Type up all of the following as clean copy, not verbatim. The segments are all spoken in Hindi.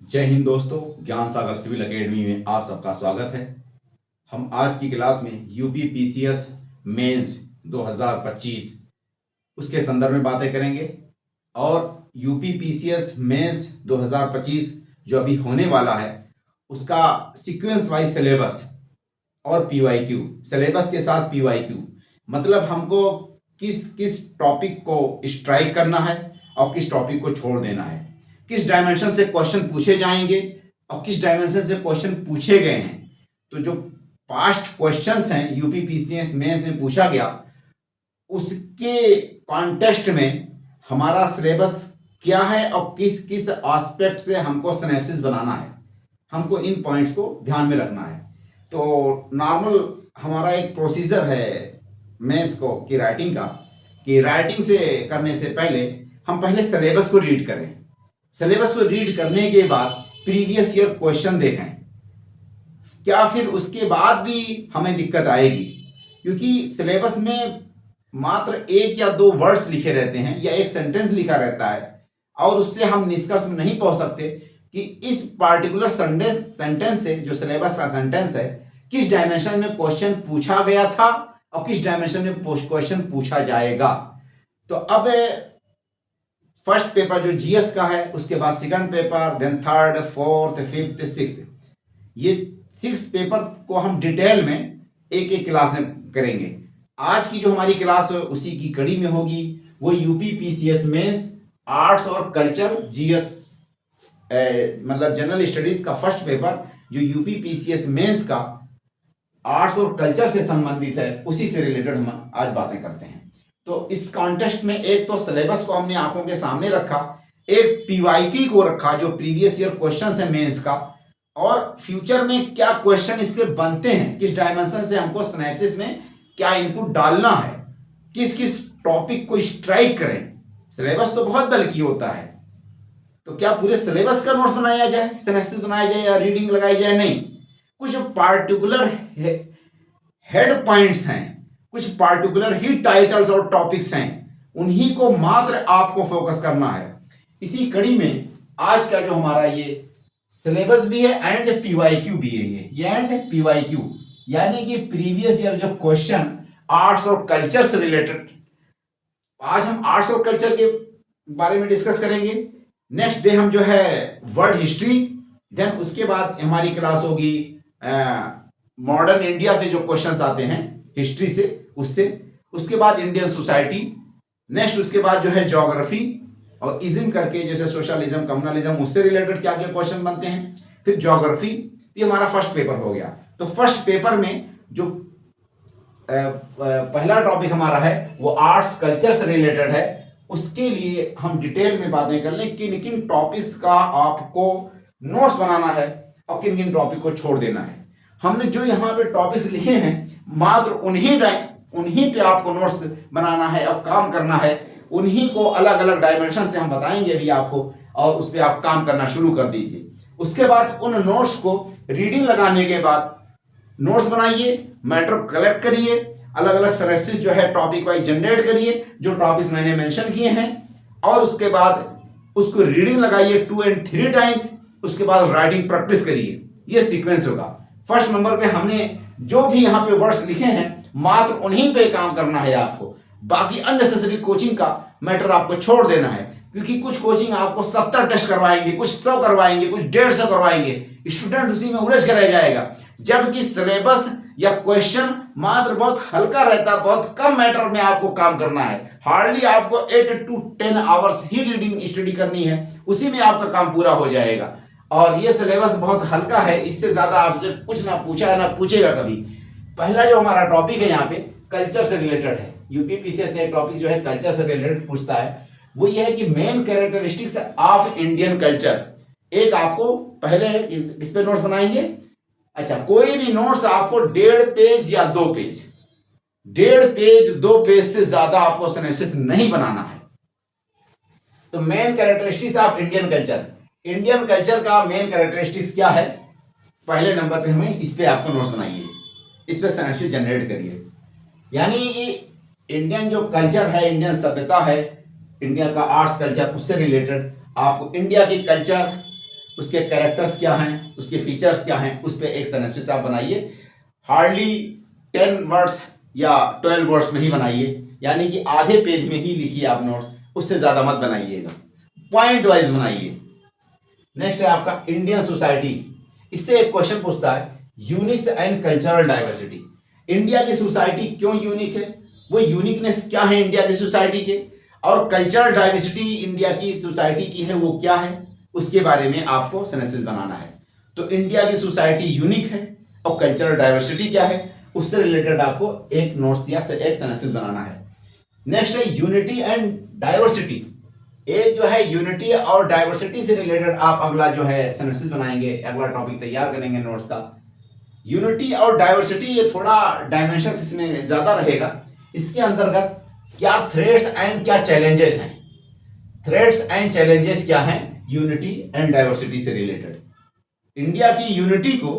जय हिंद दोस्तों, ज्ञान सागर सिविल एकेडमी में आप सबका स्वागत है। हम आज की क्लास में यूपी पीसीएस मेंस 2025 उसके संदर्भ में बातें करेंगे और यूपी पीसीएस मेंस 2025 जो अभी होने वाला है उसका सीक्वेंस वाइज सिलेबस और पीवाईक्यू, सिलेबस के साथ पीवाईक्यू, मतलब हमको किस किस टॉपिक को स्ट्राइक करना है और किस टॉपिक को छोड़ देना है, किस डायमेंशन से क्वेश्चन पूछे जाएंगे और किस डायमेंशन से क्वेश्चन पूछे गए हैं। तो जो पास्ट क्वेश्चंस हैं यूपी पीसीएस मेंस में पूछा गया उसके कॉन्टेक्स्ट में हमारा सिलेबस क्या है और किस किस एस्पेक्ट से हमको सिनेप्सिस बनाना है, हमको इन पॉइंट्स को ध्यान में रखना है। तो नॉर्मल हमारा एक प्रोसीजर है मेंस को की राइटिंग का, कि राइटिंग से करने से पहले हम पहले सिलेबस को रीड करें। सिलेबस को रीड करने के बाद प्रीवियस ईयर क्वेश्चन देखें, क्या फिर उसके बाद भी हमें दिक्कत आएगी, क्योंकि सिलेबस में मात्र एक या दो वर्ड्स लिखे रहते हैं या एक सेंटेंस लिखा रहता है और उससे हम निष्कर्ष में नहीं पहुंच सकते कि इस पार्टिकुलर सेंटेंस से, जो सिलेबस का सेंटेंस है, किस डायमेंशन में क्वेश्चन पूछा गया था और किस डायमेंशन में क्वेश्चन पूछा जाएगा। तो अब फर्स्ट पेपर जो जीएस का है, उसके बाद second paper, then third, fourth, fifth, six, ये 6 पेपर को हम डिटेल में एक एक क्लास में करेंगे। आज की जो हमारी क्लास है उसी की कड़ी में होगी, वो यूपी पीसीएस मेंस आर्ट्स और कल्चर जीएस मतलब जनरल स्टडीज का फर्स्ट पेपर, जो यूपी पीसीएस मेंस का आर्ट्स और कल्चर से संबंधित है, उसी से रिलेटेड हम आज बातें करते हैं। तो इस कॉन्टेक्स्ट में एक तो सिलेबस को हमने आंखों के सामने रखा, एक पीवाईक्यू को रखा जो प्रीवियस ईयर क्वेश्चन है मेंस का, और फ्यूचर में क्या क्वेश्चन इससे बनते हैं, किस डायमेंशन से हमको सिनेप्सिस में क्या इनपुट डालना है, किस किस टॉपिक को स्ट्राइक करें। सिलेबस तो बहुत बल्कि होता है, तो क्या पूरे सिलेबस का नोट्स बनाया जाए, सिनेप्सिस बनाया जाए या रीडिंग लगाई जाए? नहीं, कुछ पार्टिकुलर हेड पॉइंट्स हैं, कुछ पार्टिकुलर ही टाइटल्स और टॉपिक्स हैं, उन्हीं को मात्र आपको फोकस करना है। इसी कड़ी में आज का जो हमारा ये सिलेबस भी है एंड पीवाईक्यू भी है, ये एंड पीवाईक्यू, यानी कि प्रीवियस ईयर जो क्वेश्चन आर्ट्स और कल्चर से रिलेटेड, आज हम आर्ट्स और कल्चर के बारे में डिस्कस करेंगे। नेक्स्ट डे हम जो है वर्ल्ड हिस्ट्री, देन उसके बाद हमारी क्लास होगी मॉडर्न इंडिया से जो क्वेश्चंस आते हैं हिस्ट्री से, उससे, उसके बाद इंडियन सोसाइटी, नेक्स्ट उसके बाद जो है ज्योग्राफी और इज्म करके, जैसे सोशलिज्म, कम्युनलिज्म, उससे रिलेटेड क्या क्या क्वेश्चन बनते हैं, फिर ज्योग्राफी। ये हमारा फर्स्ट पेपर हो गया। तो फर्स्ट पेपर में जो पहला टॉपिक हमारा है वो आर्ट्स कल्चर से रिलेटेड है, उसके लिए हम डिटेल में बातें कर लें किन किन टॉपिक्स का आपको नोट्स बनाना है और किन किन टॉपिक को छोड़ देना है। हमने जो यहाँ पे टॉपिक्स लिखे हैं मात्र उन्हीं पे आपको नोट्स बनाना है और काम करना है, उन्हीं को अलग अलग डायमेंशन से हम बताएंगे भी आपको, और उस पर आप काम करना शुरू कर दीजिए। उसके बाद उन नोट्स को रीडिंग लगाने के बाद नोट्स बनाइए, मैटर कलेक्ट करिए, अलग अलग सिनेप्सिस जो है टॉपिक वाइज जनरेट करिए, जो टॉपिक्स मैंने मेंशन किए हैं, और उसके बाद उसको रीडिंग लगाइए 2 और 3 टाइम्स। उसके बाद राइटिंग प्रैक्टिस करिए। ये सीक्वेंस होगा। फर्स्ट नंबर पे हमने जो भी यहाँ पे वर्ड्स लिखे हैं मात्र उन्हीं पे काम करना है आपको, बाकी अननेसेसरी कोचिंग का मैटर आपको छोड़ देना है, क्योंकि कुछ कोचिंग आपको 70 टेस्ट करवाएंगे, कुछ 100 करवाएंगे, कुछ 150 करवाएंगे, स्टूडेंट उसी में उलझ कर रह जाएगा, जबकि सिलेबस या क्वेश्चन मात्र बहुत हल्का रहता है, बहुत कम मैटर में आपको काम करना है। हार्डली आपको 8 to 10 hours he reading study करनी है, उसी में आपका काम पूरा हो जाएगा। और ये सिलेबस बहुत हल्का है, इससे ज्यादा आपसे कुछ ना पूछा है ना पूछेगा कभी। पहला जो हमारा टॉपिक है यहाँ पे कल्चर से रिलेटेड है, यूपी पीसीएस से टॉपिक जो है कल्चर से रिलेटेड पूछता है, वो ये है कि main characteristics of Indian culture. एक आपको पहले किस पे नोट्स बनाएंगे, अच्छा कोई भी नोट्स आपको 1.5 पेज या 2 पेज, 1.5 पेज 2 पेज से ज्यादा आपको सिनेप्सिस नहीं बनाना है। तो main characteristics of Indian culture, Indian culture का मेन कैरेक्टरिस्टिक्स क्या है, पहले नंबर पे हमें इस पे आपको नोट्स बनाइए, इस पे सिनेप्सिस जनरेट करिए। यानी इंडियन जो कल्चर है, इंडियन सभ्यता है, इंडिया का आर्ट्स कल्चर, उससे रिलेटेड आपको इंडिया की कल्चर उसके कैरेक्टर्स क्या हैं, उसके फीचर्स क्या हैं, उस पर एक सिनॉप्सिस आप बनाइए। हार्डली 10 वर्ड्स या 12 वर्ड्स में ही बनाइए, यानी कि आधे पेज में ही लिखिए आप नोट्स, उससे ज़्यादा मत बनाइएगा, पॉइंट वाइज बनाइए। नेक्स्ट है आपका इंडियन सोसाइटी। इससे एक क्वेश्चन पूछता है, Unix and cultural diversity. India की सोसाइटी क्यों यूनिक है, वो यूनिकनेस क्या है इंडिया की सोसाइटी के, और कल्चरल डाइवर्सिटी इंडिया की सोसाइटी की है वो क्या है, उसके बारे में आपको सिनॉप्सिस बनाना है। तो इंडिया की सोसाइटी यूनिक है और कल्चरल डाइवर्सिटी क्या है, उससे रिलेटेड आपको एक नोट्स या एक सिनॉप्सिस बनाना है। नेक्स्ट है यूनिटी एंड डाइवर्सिटी। एक जो है यूनिटी और डाइवर्सिटी से रिलेटेड आप अगला जो है सिनॉप्सिस बनाएंगे, अगला टॉपिक तैयार करेंगे नोट्स का। यूनिटी और डाइवर्सिटी, ये थोड़ा डायमेंशन इसमें ज्यादा रहेगा। इसके अंतर्गत क्या थ्रेट्स एंड क्या चैलेंजेस हैं, थ्रेट्स एंड चैलेंजेस क्या हैं यूनिटी एंड डाइवर्सिटी से रिलेटेड। इंडिया की यूनिटी को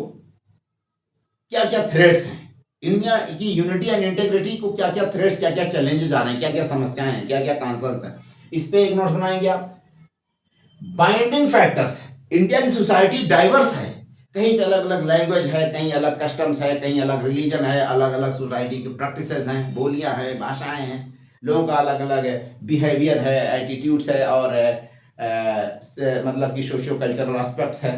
क्या क्या थ्रेट्स हैं, इंडिया की यूनिटी एंड इंटीग्रिटी को क्या क्या थ्रेट्स, क्या क्या चैलेंजेस आ रहे हैं, क्या क्या समस्याएं हैं, क्या क्या कंसर्न्स हैं, इस पे एक नोट बनाएंगे आप। बाइंडिंग फैक्टर्स, इंडिया की सोसाइटी डाइवर्स है, कहीं पे अलग अलग लैंग्वेज है, कहीं अलग कस्टम्स है, कहीं अलग रिलीजन है, अलग अलग सोसाइटी की प्रैक्टिसेस हैं, बोलियां हैं, भाषाएं हैं, लोगों का अलग अलग बिहेवियर है, एटीट्यूड्स है, और मतलब कि सोशियो कल्चरल एस्पेक्ट्स है,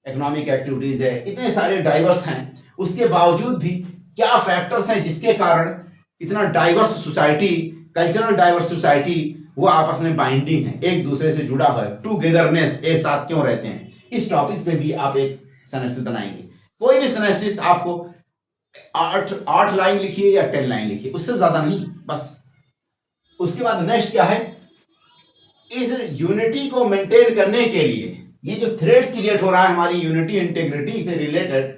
इकोनॉमिक एक्टिविटीज है, इतने सारे डाइवर्स हैं। उसके बावजूद भी क्या फैक्टर्स हैं जिसके कारण इतना diverse society, cultural diverse society, वो आपस में बाइंडिंग है, एक दूसरे से जुड़ा है, टूगेदरनेस, एक साथ क्यों रहते हैं। इस टॉपिक्स पे भी आप एक सिनॉप्सिस बनाएंगे। कोई भी सिनॉप्सिस आपको 8 लाइन लिखिए या 10 लाइन लिखिए, उससे ज्यादा नहीं, बस। उसके बाद नेक्स्ट क्या है, इस यूनिटी को मेंटेन करने के लिए ये जो थ्रेड्स क्रिएट हो रहा है हमारी यूनिटी इंटीग्रिटी से रिलेटेड,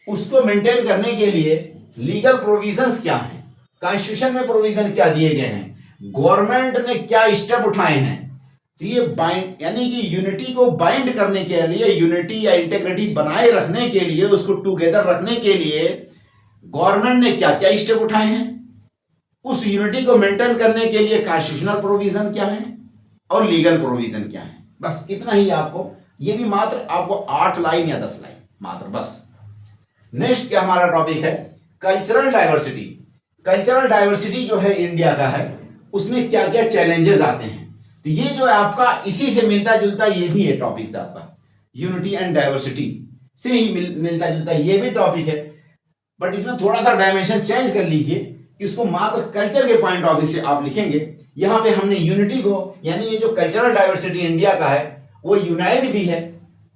उसको मेंटेन करने के लिए लीगल प्रोविजंस क्या हैं, कॉन्स्टिट्यूशन में प्रोविजन क्या दिए गए हैं, गवर्नमेंट ने क्या स्टेप उठाए हैं। तो ये बाइंड, यानी कि यूनिटी को बाइंड करने के लिए, यूनिटी या इंटीग्रिटी बनाए रखने के लिए, उसको टुगेदर रखने के लिए गवर्नमेंट ने क्या क्या स्टेप उठाए हैं, उस यूनिटी को मेंटेन करने के लिए कॉन्स्टिट्यूशनल प्रोविजन क्या है और लीगल प्रोविजन क्या है। बस इतना ही आपको, ये भी मात्र आपको 8 लाइन या 10 लाइन मात्र, बस। नेक्स्ट क्या हमारा टॉपिक है, कल्चरल डाइवर्सिटी। कल्चरल डाइवर्सिटी जो है इंडिया का है, उसमें क्या क्या चैलेंजेस आते हैं। तो ये जो है आपका इसी से मिलता जुलता ये भी है टॉपिक से, आपका यूनिटी एंड डाइवर्सिटी से ही मिलता जुलता ये भी टॉपिक है, बट इसमें थोड़ा सा डायमेंशन चेंज कर लीजिए कि उसको मात्र कल्चर के पॉइंट ऑफ व्यू से आप लिखेंगे। यहां पे हमने यूनिटी को, यानी ये जो कल्चरल डाइवर्सिटी इंडिया का है वो यूनाइट भी है,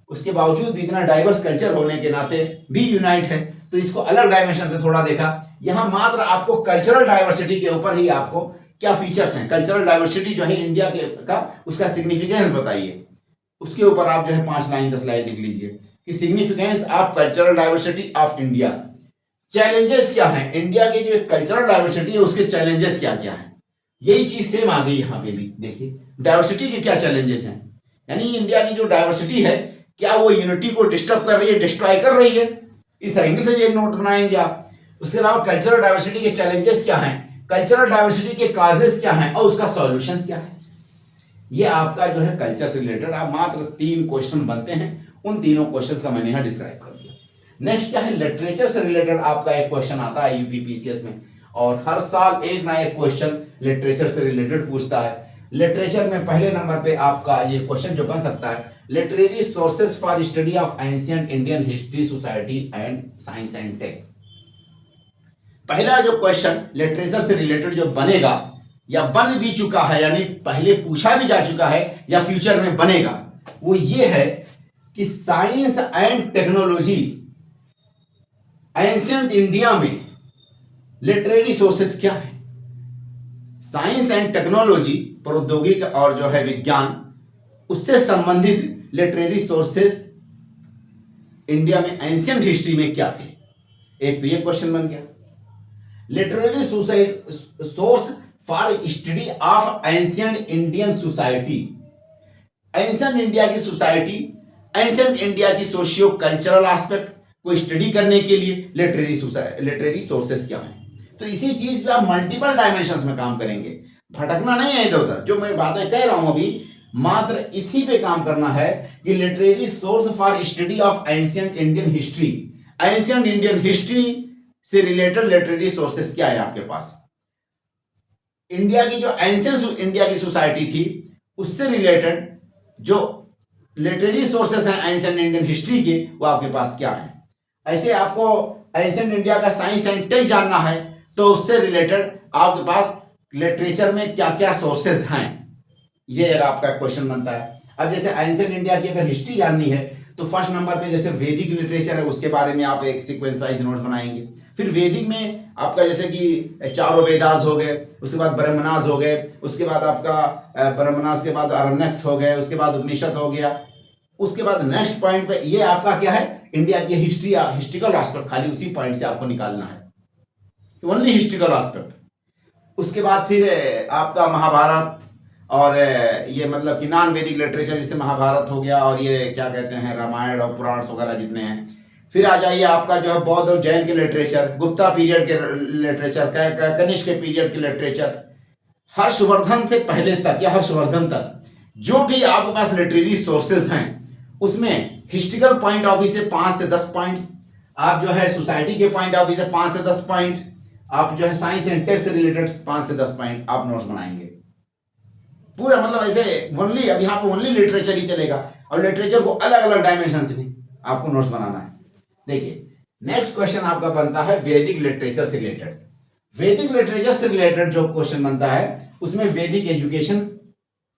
उसके बावजूद भी इतना डाइवर्स कल्चर होने के नाते भी यूनाइट है, तो इसको अलग डायमेंशन से थोड़ा देखा। यहां मात्र आपको कल्चरल डाइवर्सिटी के ऊपर ही आपको क्या फीचर्स हैं, कल्चरल डाइवर्सिटी जो है इंडिया के का, उसका सिग्निफिकेंस बताइए, उसके ऊपर आप जो है 5 लाइन 10 लाइन लिख लीजिए कि significance of cultural diversity of India. Challenges क्या हैं इंडिया के, जो कल्चरल डाइवर्सिटी है उसके चैलेंजेस क्या क्या हैं। यही चीज सेम आ गई यहाँ पे भी, देखिए डाइवर्सिटी के क्या चैलेंजेस हैं, यानी इंडिया की जो डाइवर्सिटी है क्या वो यूनिटी को डिस्टर्ब कर रही है, डिस्ट्रॉय कर रही है, इस एंगल से भी एक नोट बनाएंगे आप। उसके अलावा कल्चरल डाइवर्सिटी के चैलेंजेस क्या हैं, कल्चरल डाइवर्सिटी के काजेस क्या हैं और उसका सॉल्यूशंस क्या है। ये आपका जो है कल्चर से रिलेटेड आप मात्र 3 क्वेश्चन बनते हैं, उन तीनों क्वेश्चंस का मैंने यहाँ डिस्क्राइब कर दिया। नेक्स्ट क्या है, लिटरेचर से रिलेटेड आपका एक क्वेश्चन आता है यूपीपीसीएस में, और हर साल एक ना एक क्वेश्चन लिटरेचर से रिलेटेड पूछता है। लिटरेचर में पहले नंबर पे आपका ये क्वेश्चन जो बन सकता है, literary sources for study of ancient Indian history, society and science and tech. पहला जो क्वेश्चन लिटरेचर से रिलेटेड जो बनेगा या बन भी चुका है, यानी पहले पूछा भी जा चुका है या फ्यूचर में बनेगा, वो ये है कि science and technology ancient India में लिटरेरी सोर्सेस क्या है। साइंस एंड टेक्नोलॉजी, प्रौद्योगिकी और जो है विज्ञान, उससे संबंधित लिटरेरी सोर्सेस इंडिया में एंशिएंट हिस्ट्री में क्या थे। एक तो ये क्वेश्चन बन गया। Literary source for study of ancient Indian society, ancient India की सोसाइटी, एंशिएंट इंडिया की सोशियो कल्चरल एस्पेक्ट को स्टडी करने के लिए लिटरेरी सोर्सेस क्या है। तो इसी चीज पे आप मल्टीपल डायमेंशंस में काम करेंगे, भटकना नहीं है इधर उधर। जो मैं बातें कह रहा हूं अभी मात्र इसी पे काम करना है कि literary source for study of ancient Indian history, ancient Indian history से रिलेटेड लिटरेरी सोर्सेस क्या है आपके पास। इंडिया की जो एंशिएंट इंडिया की सोसाइटी थी उससे रिलेटेड जो लिटरेरी सोर्सेस हैं एंशिएंट इंडियन हिस्ट्री के, वो आपके पास क्या है। ऐसे आपको एंशिएंट इंडिया का साइंस एंड टेक जानना है तो उससे रिलेटेड आपके पास लिटरेचर में क्या क्या सोर्सेस हैं, ये आपका क्वेश्चन बनता है। अब जैसे एंशिएंट इंडिया की अगर हिस्ट्री जाननी है तो फर्स्ट नंबर पे जैसे वैदिक लिटरेचर है उसके बारे में आप एक सीक्वेंस वाइज नोट्स बनाएंगे। फिर वैदिक में आपका जैसे कि चारों वेदास हो गए, उसके बाद ब्रह्मणास हो गए, उसके बाद आपका ब्रह्मणास के बाद आरण्यक्स हो गए, उसके बाद उपनिषद हो गया। उसके बाद नेक्स्ट पॉइंट पे ये आपका क्या है, इंडिया की हिस्ट्री, हिस्ट्रिकल एस्पेक्ट, खाली उसी पॉइंट से आपको निकालना है, ओनली हिस्ट्रिकल एस्पेक्ट। उसके बाद फिर आपका महाभारत और ये मतलब कि नॉन वैदिक लिटरेचर जैसे महाभारत हो गया और ये क्या कहते हैं रामायण और पुराण वगैरह जितने हैं। फिर आ जाइए आपका जो है बौद्ध और जैन के लिटरेचर, गुप्ता पीरियड के लिटरेचर, कनिष्क के पीरियड के लिटरेचर, हर्षवर्धन से पहले तक या हर्षवर्धन तक जो भी आपके पास लिटरेरी सोर्सेज हैं उसमें हिस्ट्रिकल पॉइंट ऑफ व्यू से 5 से 10 पॉइंट्स, आप जो है सोसाइटी के पॉइंट ऑफ व्यू से 5 से 10 पॉइंट, आप जो है साइंस एंड टेक से रिलेटेड 5 से 10 पॉइंट आप नोट्स बनाएंगे पूरा। मतलब ऐसे ओनली अब यहाँ पे ओनली लिटरेचर ही चलेगा और लिटरेचर को अलग अलग डायमेंशन से भी आपको नोट्स बनाना है। देखिए नेक्स्ट क्वेश्चन आपका बनता है वैदिक लिटरेचर से रिलेटेड। वैदिक लिटरेचर से रिलेटेड जो क्वेश्चन बनता है उसमें वैदिक एजुकेशन,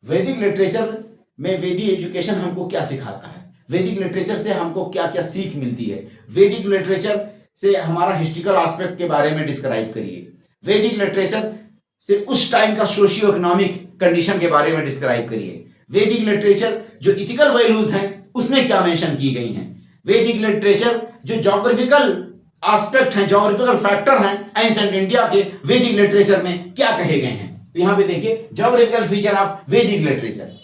वैदिक लिटरेचर में वैदिक एजुकेशन हमको क्या सिखाता है, वैदिक लिटरेचर से हमको क्या क्या सीख मिलती है, वैदिक लिटरेचर से हमारा हिस्ट्रिकल एस्पेक्ट के बारे में डिस्क्राइब करिए, वैदिक लिटरेचर से उस टाइम का सोशियो इकोनॉमिक कंडीशन के बारे में डिस्क्राइब करिए, वैदिक लिटरेचर जो इथिकल वैल्यूज हैं उसमें क्या मेंशन की गई हैं, वैदिक लिटरेचर जो ज्योग्राफिकल एस्पेक्ट हैं, ज्योग्राफिकल फैक्टर हैं एंशिएंट इंडिया के, वैदिक लिटरेचर में क्या कहे गए हैं। तो यहां पे देखिए ज्योग्राफिकल फीचर ऑफ वैदिक literature,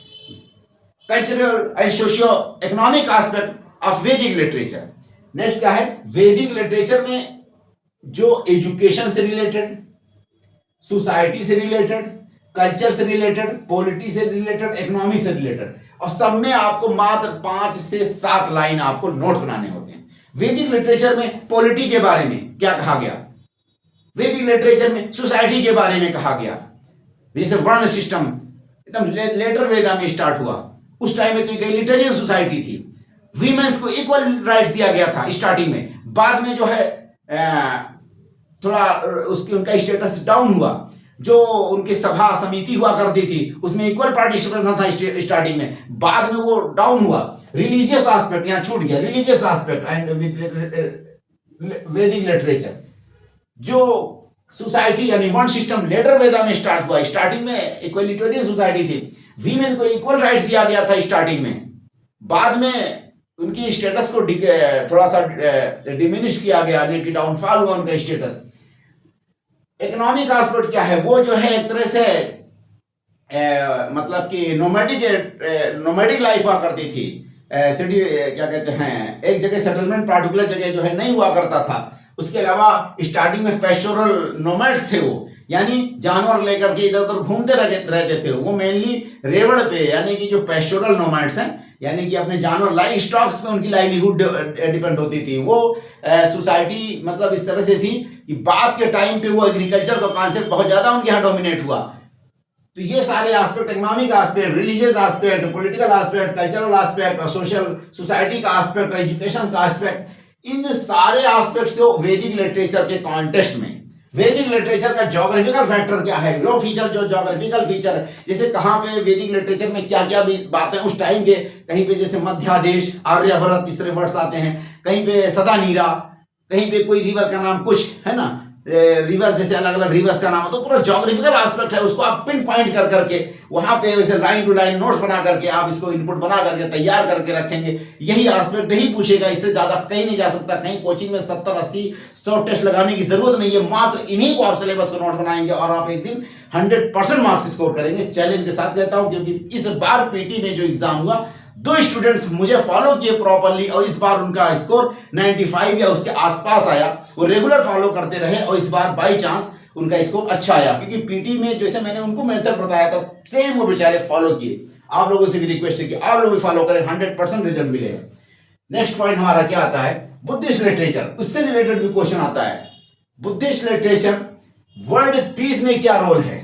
cultural and socio economic aspect of वैदिक लिटरेचर। नेक्स्ट क्या है, वैदिक लिटरेचर में जो एजुकेशन से रिलेटेड, सोसाइटी से रिलेटेड, कल्चर से रिलेटेड, पॉलिटी से रिलेटेड, इकोनॉमी से रिलेटेड, और सब में आपको मात्र 5 से 7 लाइन आपको नोट बनाने होते हैं। वैदिक लिटरेचर में पॉलिटी के बारे में क्या कहा गया, वैदिक लिटरेचर में सोसाइटी के बारे में कहा गया। जैसे वर्ण सिस्टम एकदम लेटर वेदा में स्टार्ट हुआ, उस टाइम में तो इगैलिटेरियन सोसाइटी थी, वीमेंस को इक्वल राइट्स दिया गया था स्टार्टिंग में। बाद में जो है थोड़ा उनका स्टेटस डाउन हुआ, जो उनकी सभा समिति हुआ करती थी उसमें इक्वल पार्टिसिपेशन था स्टार्टिंग में, बाद में वो डाउन हुआ। रिलीजियस एस्पेक्ट यहाँ छूट गया, रिलीजियस एस्पेक्ट एंड वैदिक लिटरेचर जो सोसाइटी यानी वन सिस्टम लेटर वेदा में स्टार्ट हुआ। स्टार्टिंग में इक्वलिटेरियन सोसाइटी थी, वीमेन को इक्वल राइट्स दिया गया था स्टार्टिंग में, बाद में उनकी स्टेटस को थोड़ा सा डिमिनिश किया गया, यानी कि डाउनफॉल हुआ उनका स्टेटस। इकोनॉमिक एस्पेक्ट क्या है, वो जो है एक तरह से मतलब कि नोमैडिक लाइफ हुआ करती थी, सिटी क्या कहते हैं, एक जगह सेटलमेंट पार्टिकुलर जगह जो है नहीं हुआ करता था। उसके अलावा स्टार्टिंग में पेस्टोरल नोमैड्स थे, वो यानी जानवर लेकर के इधर उधर घूमते रहते थे। वो मेनली रेवड़ पे यानी कि जो पेस्टोरल नोमैड्स हैं यानी कि अपने जानवर लाइव स्टॉक्स पे उनकी लाइवलीहुड डिपेंड होती थी। वो सोसाइटी मतलब इस तरह से थी कि बाद के टाइम पे वो एग्रीकल्चर का कॉन्सेप्ट बहुत ज्यादा उनके यहाँ डोमिनेट हुआ। तो ये सारे aspect, economic aspect, religious aspect, political aspect, cultural aspect और सोशल सोसाइटी का एस्पेक्ट, एजुकेशन का एस्पेक्ट, इन सारे एस्पेक्ट से वैदिक लिटरेचर के कॉन्टेक्स्ट में वैदिक लिटरेचर का ज्योग्राफिकल फैक्टर क्या है, वो फीचर जो ज्योग्राफिकल फीचर है, जैसे कहाँ पे वैदिक लिटरेचर में क्या क्या भी बातें उस टाइम के, कहीं पे जैसे मध्यादेश, आर्यभरत, इस तरह वर्ड्स आते हैं, कहीं पे सदा नीरा, कहीं पे कोई रिवर का नाम कुछ है ना, रिवर जैसे अलग अलग रिवर्स का नाम है। तो पूरा ज्योग्राफिकल एस्पेक्ट है, उसको आप पिन पॉइंट कर करके वहां पे वैसे लाइन टू लाइन नोट्स बना करके आप इसको इनपुट बना करके तैयार करके रखेंगे। यही एस्पेक्ट नहीं पूछेगा, इससे ज्यादा कहीं नहीं जा सकता। कहीं कोचिंग में 70, 80, 100 टेस्ट लगाने की जरूरत नहीं है, मात्र इन्हीं को आप सिलेबस को नोट बनाएंगे और आप एक दिन 100% मार्क्स स्कोर करेंगे। चैलेंज के साथ कहता हूं, क्योंकि इस बार पीटी में जो एग्जाम हुआ 2 स्टूडेंट्स मुझे फॉलो किए प्रॉपरली और इस बार उनका स्कोर 95 या उसके आसपास आया। वो रेगुलर फॉलो करते रहे और इस बार बाई चांस उनका स्कोर अच्छा आया, क्योंकि पीटी में जैसे मैंने उनको मेथड बताया था सेम वो बेचारे फॉलो किए आप लोगों से भी रिक्वेस्ट है कि आप लोग भी फॉलो करें, 100% रिजल्ट मिलेगा। नेक्स्ट पॉइंट हमारा क्या आता है, बुद्धिस्ट लिटरेचर, उससे रिलेटेड भी क्वेश्चन आता है। बुद्धिस्ट लिटरेचर वर्ल्ड पीस में क्या रोल है?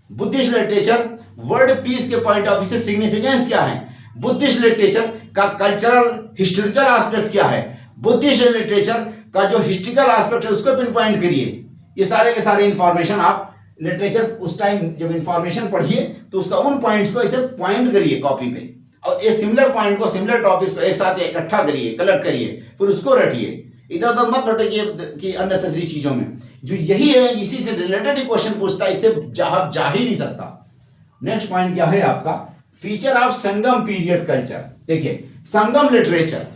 बुद्धिस्ट लिटरेचर वर्ल्ड पीस के पॉइंट ऑफ व्यू से सिग्निफिकेंस क्या है? बुद्धिस्ट लिटरेचर का कल्चरल हिस्टोरिकल एस्पेक्ट क्या है? बुद्धिस्ट लिटरेचर का जो हिस्टोरिकल एस्पेक्ट है उसको पिन पॉइंट करिए। ये सारे के सारे इंफॉर्मेशन आप लिटरेचर उस टाइम जब इंफॉर्मेशन पढ़िए तो उसका उन पॉइंट्स को ऐसे पॉइंट करिए कॉपी पे, और ये सिमिलर पॉइंट को, सिमिलर टॉपिक्स को एक साथ इकट्ठा करिए, कलेक्ट करिए, फिर उसको रटिए। इधर उधर मत भटकिए कि अननेसेसरी चीजों में। जो यही है, इसी से रिलेटेड ही क्वेश्चन पूछता है, इससे जा ही नहीं सकता। नेक्स्ट पॉइंट क्या है आपका, feature of Sangam period culture. देखिए संगम लिटरेचर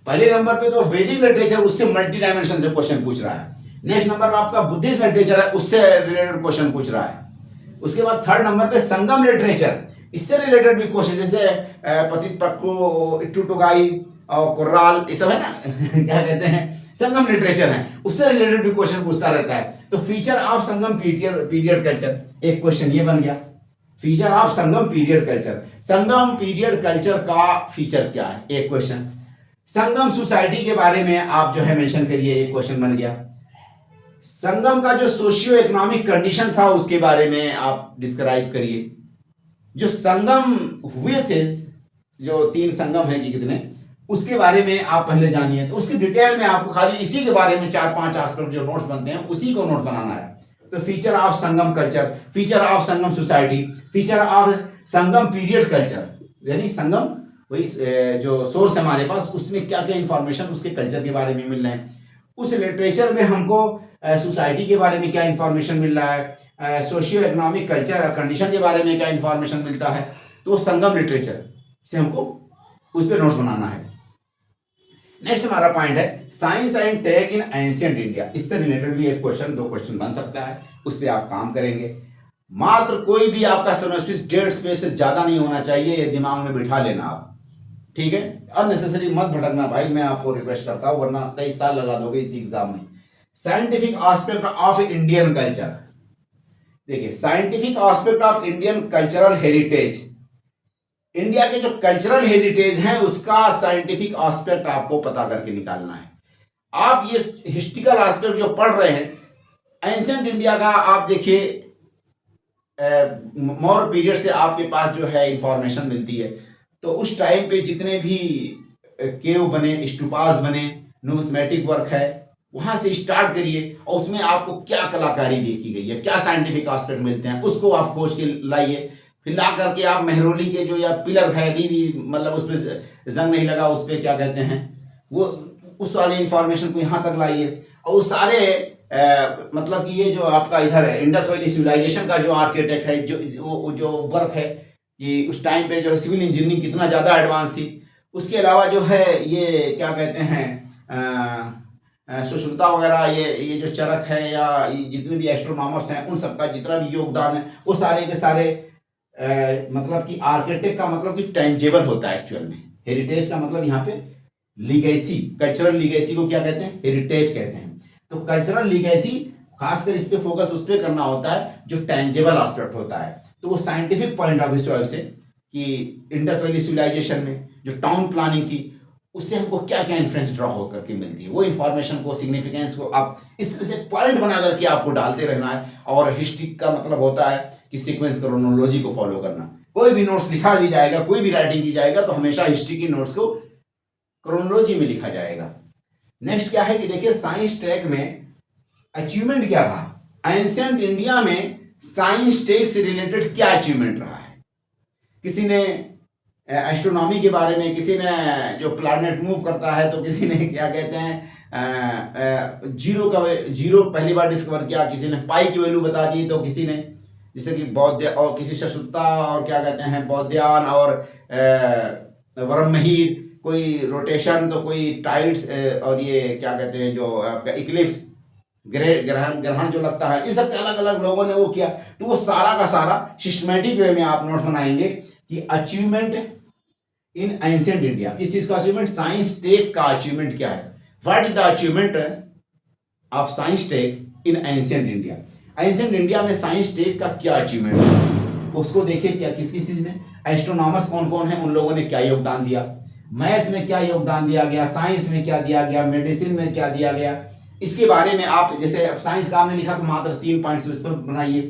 पहले नंबर पे तो वैदिक लिटरेचर, उससे मल्टी डायमेंशन से क्वेश्चन पूछ रहा है। नेक्स्ट नंबर पर आपका बुद्धिस्ट लिटरेचर है, उससे रिलेटेड क्वेश्चन पूछ रहा है। उसके बाद थर्ड नंबर पे संगम लिटरेचर, इससे रिलेटेड भी क्वेश्चन, जैसे पतिटप्पु, इट्टुटुगाई और कुर्राल, ये सब है ना क्या कहते हैं, संगम लिटरेचर है, उससे रिलेटेड भी क्वेश्चन पूछता रहता है। तो feature of Sangam period culture, एक क्वेश्चन ये बन गया। Feature of Sangam period culture, Sangam period culture का फीचर क्या है, एक क्वेश्चन। संगम सोसाइटी के बारे में आप जो है मेंशन करिए, एक क्वेश्चन बन गया। संगम का जो सोशियो इकोनॉमिक कंडीशन था उसके बारे में आप डिस्क्राइब करिए। जो संगम हुए थे, जो 3 संगम है कि कितने, उसके बारे में आप पहले जानिए। तो उसकी डिटेल में आपको खाली इसी के बारे में 4-5 एस्पेक्ट जो नोट्स बनते हैं उसी को नोट बनाना है। तो feature of Sangam culture, feature of Sangam society, feature of Sangam period culture, यानी संगम वही जो सोर्स है हमारे पास, उसमें क्या क्या इंफॉर्मेशन उसके कल्चर के बारे में मिल रहे हैं। उस लिटरेचर में हमको सोसाइटी के बारे में क्या इंफॉर्मेशन मिल रहा है, सोशियो इकोनॉमिक कल्चर कंडीशन के बारे में क्या इंफॉर्मेशन मिलता है, तो संगम लिटरेचर से हमको उस पर नोट्स बनाना है। नेक्स्ट हमारा पॉइंट है science and tech in ancient India, इससे रिलेटेड भी एक क्वेश्चन, 2 क्वेश्चन बन सकता है, उस पर आप काम करेंगे। मात्र कोई भी आपका सिनोप्सिस 1.5 पेज से ज्यादा नहीं होना चाहिए, ये दिमाग में बिठा लेना आप, ठीक है। अननेसेसरी मत भटकना भाई, मैं आपको रिक्वेस्ट करता हूं, वरना कई साल लगा दोगे इसी एग्जाम में। Scientific aspect of Indian culture, देखिए scientific aspect of Indian cultural heritage, India के जो कल्चरल हेरिटेज है उसका साइंटिफिक एस्पेक्ट आपको पता करके निकालना है। आप ये हिस्टोरिकल एस्पेक्ट जो पढ़ रहे हैं एंशिएंट इंडिया का, आप देखिए मौर्य पीरियड से आपके पास जो है इंफॉर्मेशन मिलती है। तो उस टाइम पे जितने भी केव बने, स्टूपास बने, न्यूमिस्मेटिक वर्क है, वहां से स्टार्ट करिए और उसमें आपको क्या कलाकारी देखी गई है, क्या साइंटिफिक एस्पेक्ट मिलते हैं, उसको आप खोज के लाइए। फिर ला करके आप मेहरौली के जो या पिलर है, अभी भी मतलब उस पर जंग नहीं लगा, उस पर क्या कहते हैं वो, उस वाले इंफॉर्मेशन को यहाँ तक लाइए। और वो सारे मतलब कि ये जो आपका इधर है इंडस वैली सिविलाइजेशन का जो आर्किटेक्ट है, जो वर्क है कि उस टाइम पे जो सिविल इंजीनियरिंग कितना ज़्यादा एडवांस थी। उसके अलावा जो है ये क्या कहते हैं सुश्रुता वगैरह, ये जो चरक है या ये जितने भी एस्ट्रोनॉमर्स हैं, उन सबका जितना भी योगदान है वो सारे के सारे मतलब कि आर्किटेक्ट का मतलब कि टेंजेबल होता है एक्चुअल में। हेरिटेज का मतलब यहाँ पे लीगेसी, कल्चरल लीगेसी को क्या कहते हैं, हेरिटेज कहते हैं। तो कल्चरल लीगेसी खासकर इस पे फोकस उस पे करना होता है जो टेंजेबल एस्पेक्ट होता है। तो वो साइंटिफिक पॉइंट ऑफ व्यू से कि इंडस वैली सिविलाइजेशन में जो टाउन प्लानिंग थी उससे हमको क्या क्या इन्फ्लुएंस ड्रॉ होकर के मिलती है, वो इन्फॉर्मेशन को, सिग्निफिकेंस को आप इस तरह से पॉइंट बना करके आपको डालते रहना है। और हिस्ट्री का मतलब होता है कि सीक्वेंस क्रोनोलॉजी को फॉलो करना। कोई भी नोट्स लिखा भी जाएगा, कोई भी राइटिंग की जाएगा, तो हमेशा हिस्ट्री की नोट्स को क्रोनोलॉजी में लिखा जाएगा। नेक्स्ट क्या है कि देखिए साइंस टेक में अचीवमेंट क्या रहा, एंशिएंट इंडिया में साइंस टेक से रिलेटेड क्या अचीवमेंट रहा है। किसी ने एस्ट्रोनॉमी के बारे में, किसी ने जो प्लैनेट मूव करता है, तो किसी ने क्या कहते हैं जीरो पहली बार डिस्कवर किया, किसी ने पाई की वैल्यू बता दी, तो किसी ने जैसे कि बौद्ध और किसी शशुत्ता और क्या कहते हैं बौद्ध्यान और वरमहीर, कोई रोटेशन, तो कोई टाइड्स और ये क्या कहते हैं जो आपका इक्लिप्स ग्रहण जो लगता है, इन सब अलग अलग लोगों ने वो किया। तो वो सारा का सारा सिस्टमेटिक वे में आप नोट्स बनाएंगे कि अचीवमेंट इन एंशिएंट इंडिया, किस चीज का अचीवमेंट, साइंस टेक का अचीवमेंट क्या है, what is the achievement of science tech in ancient India. Ancient India में साइंस टेक का क्या अचीवमेंट है, उसको देखिए क्या किस किस चीज में। एस्ट्रोनॉमर्स कौन कौन है, उन लोगों ने क्या योगदान दिया, मैथ में क्या योगदान दिया गया, साइंस में क्या दिया गया, मेडिसिन में क्या दिया गया, इसके बारे में आप जैसे साइंस का आपने लिखा तो मात्र 3 पॉइंट्स इस पर बनाइए,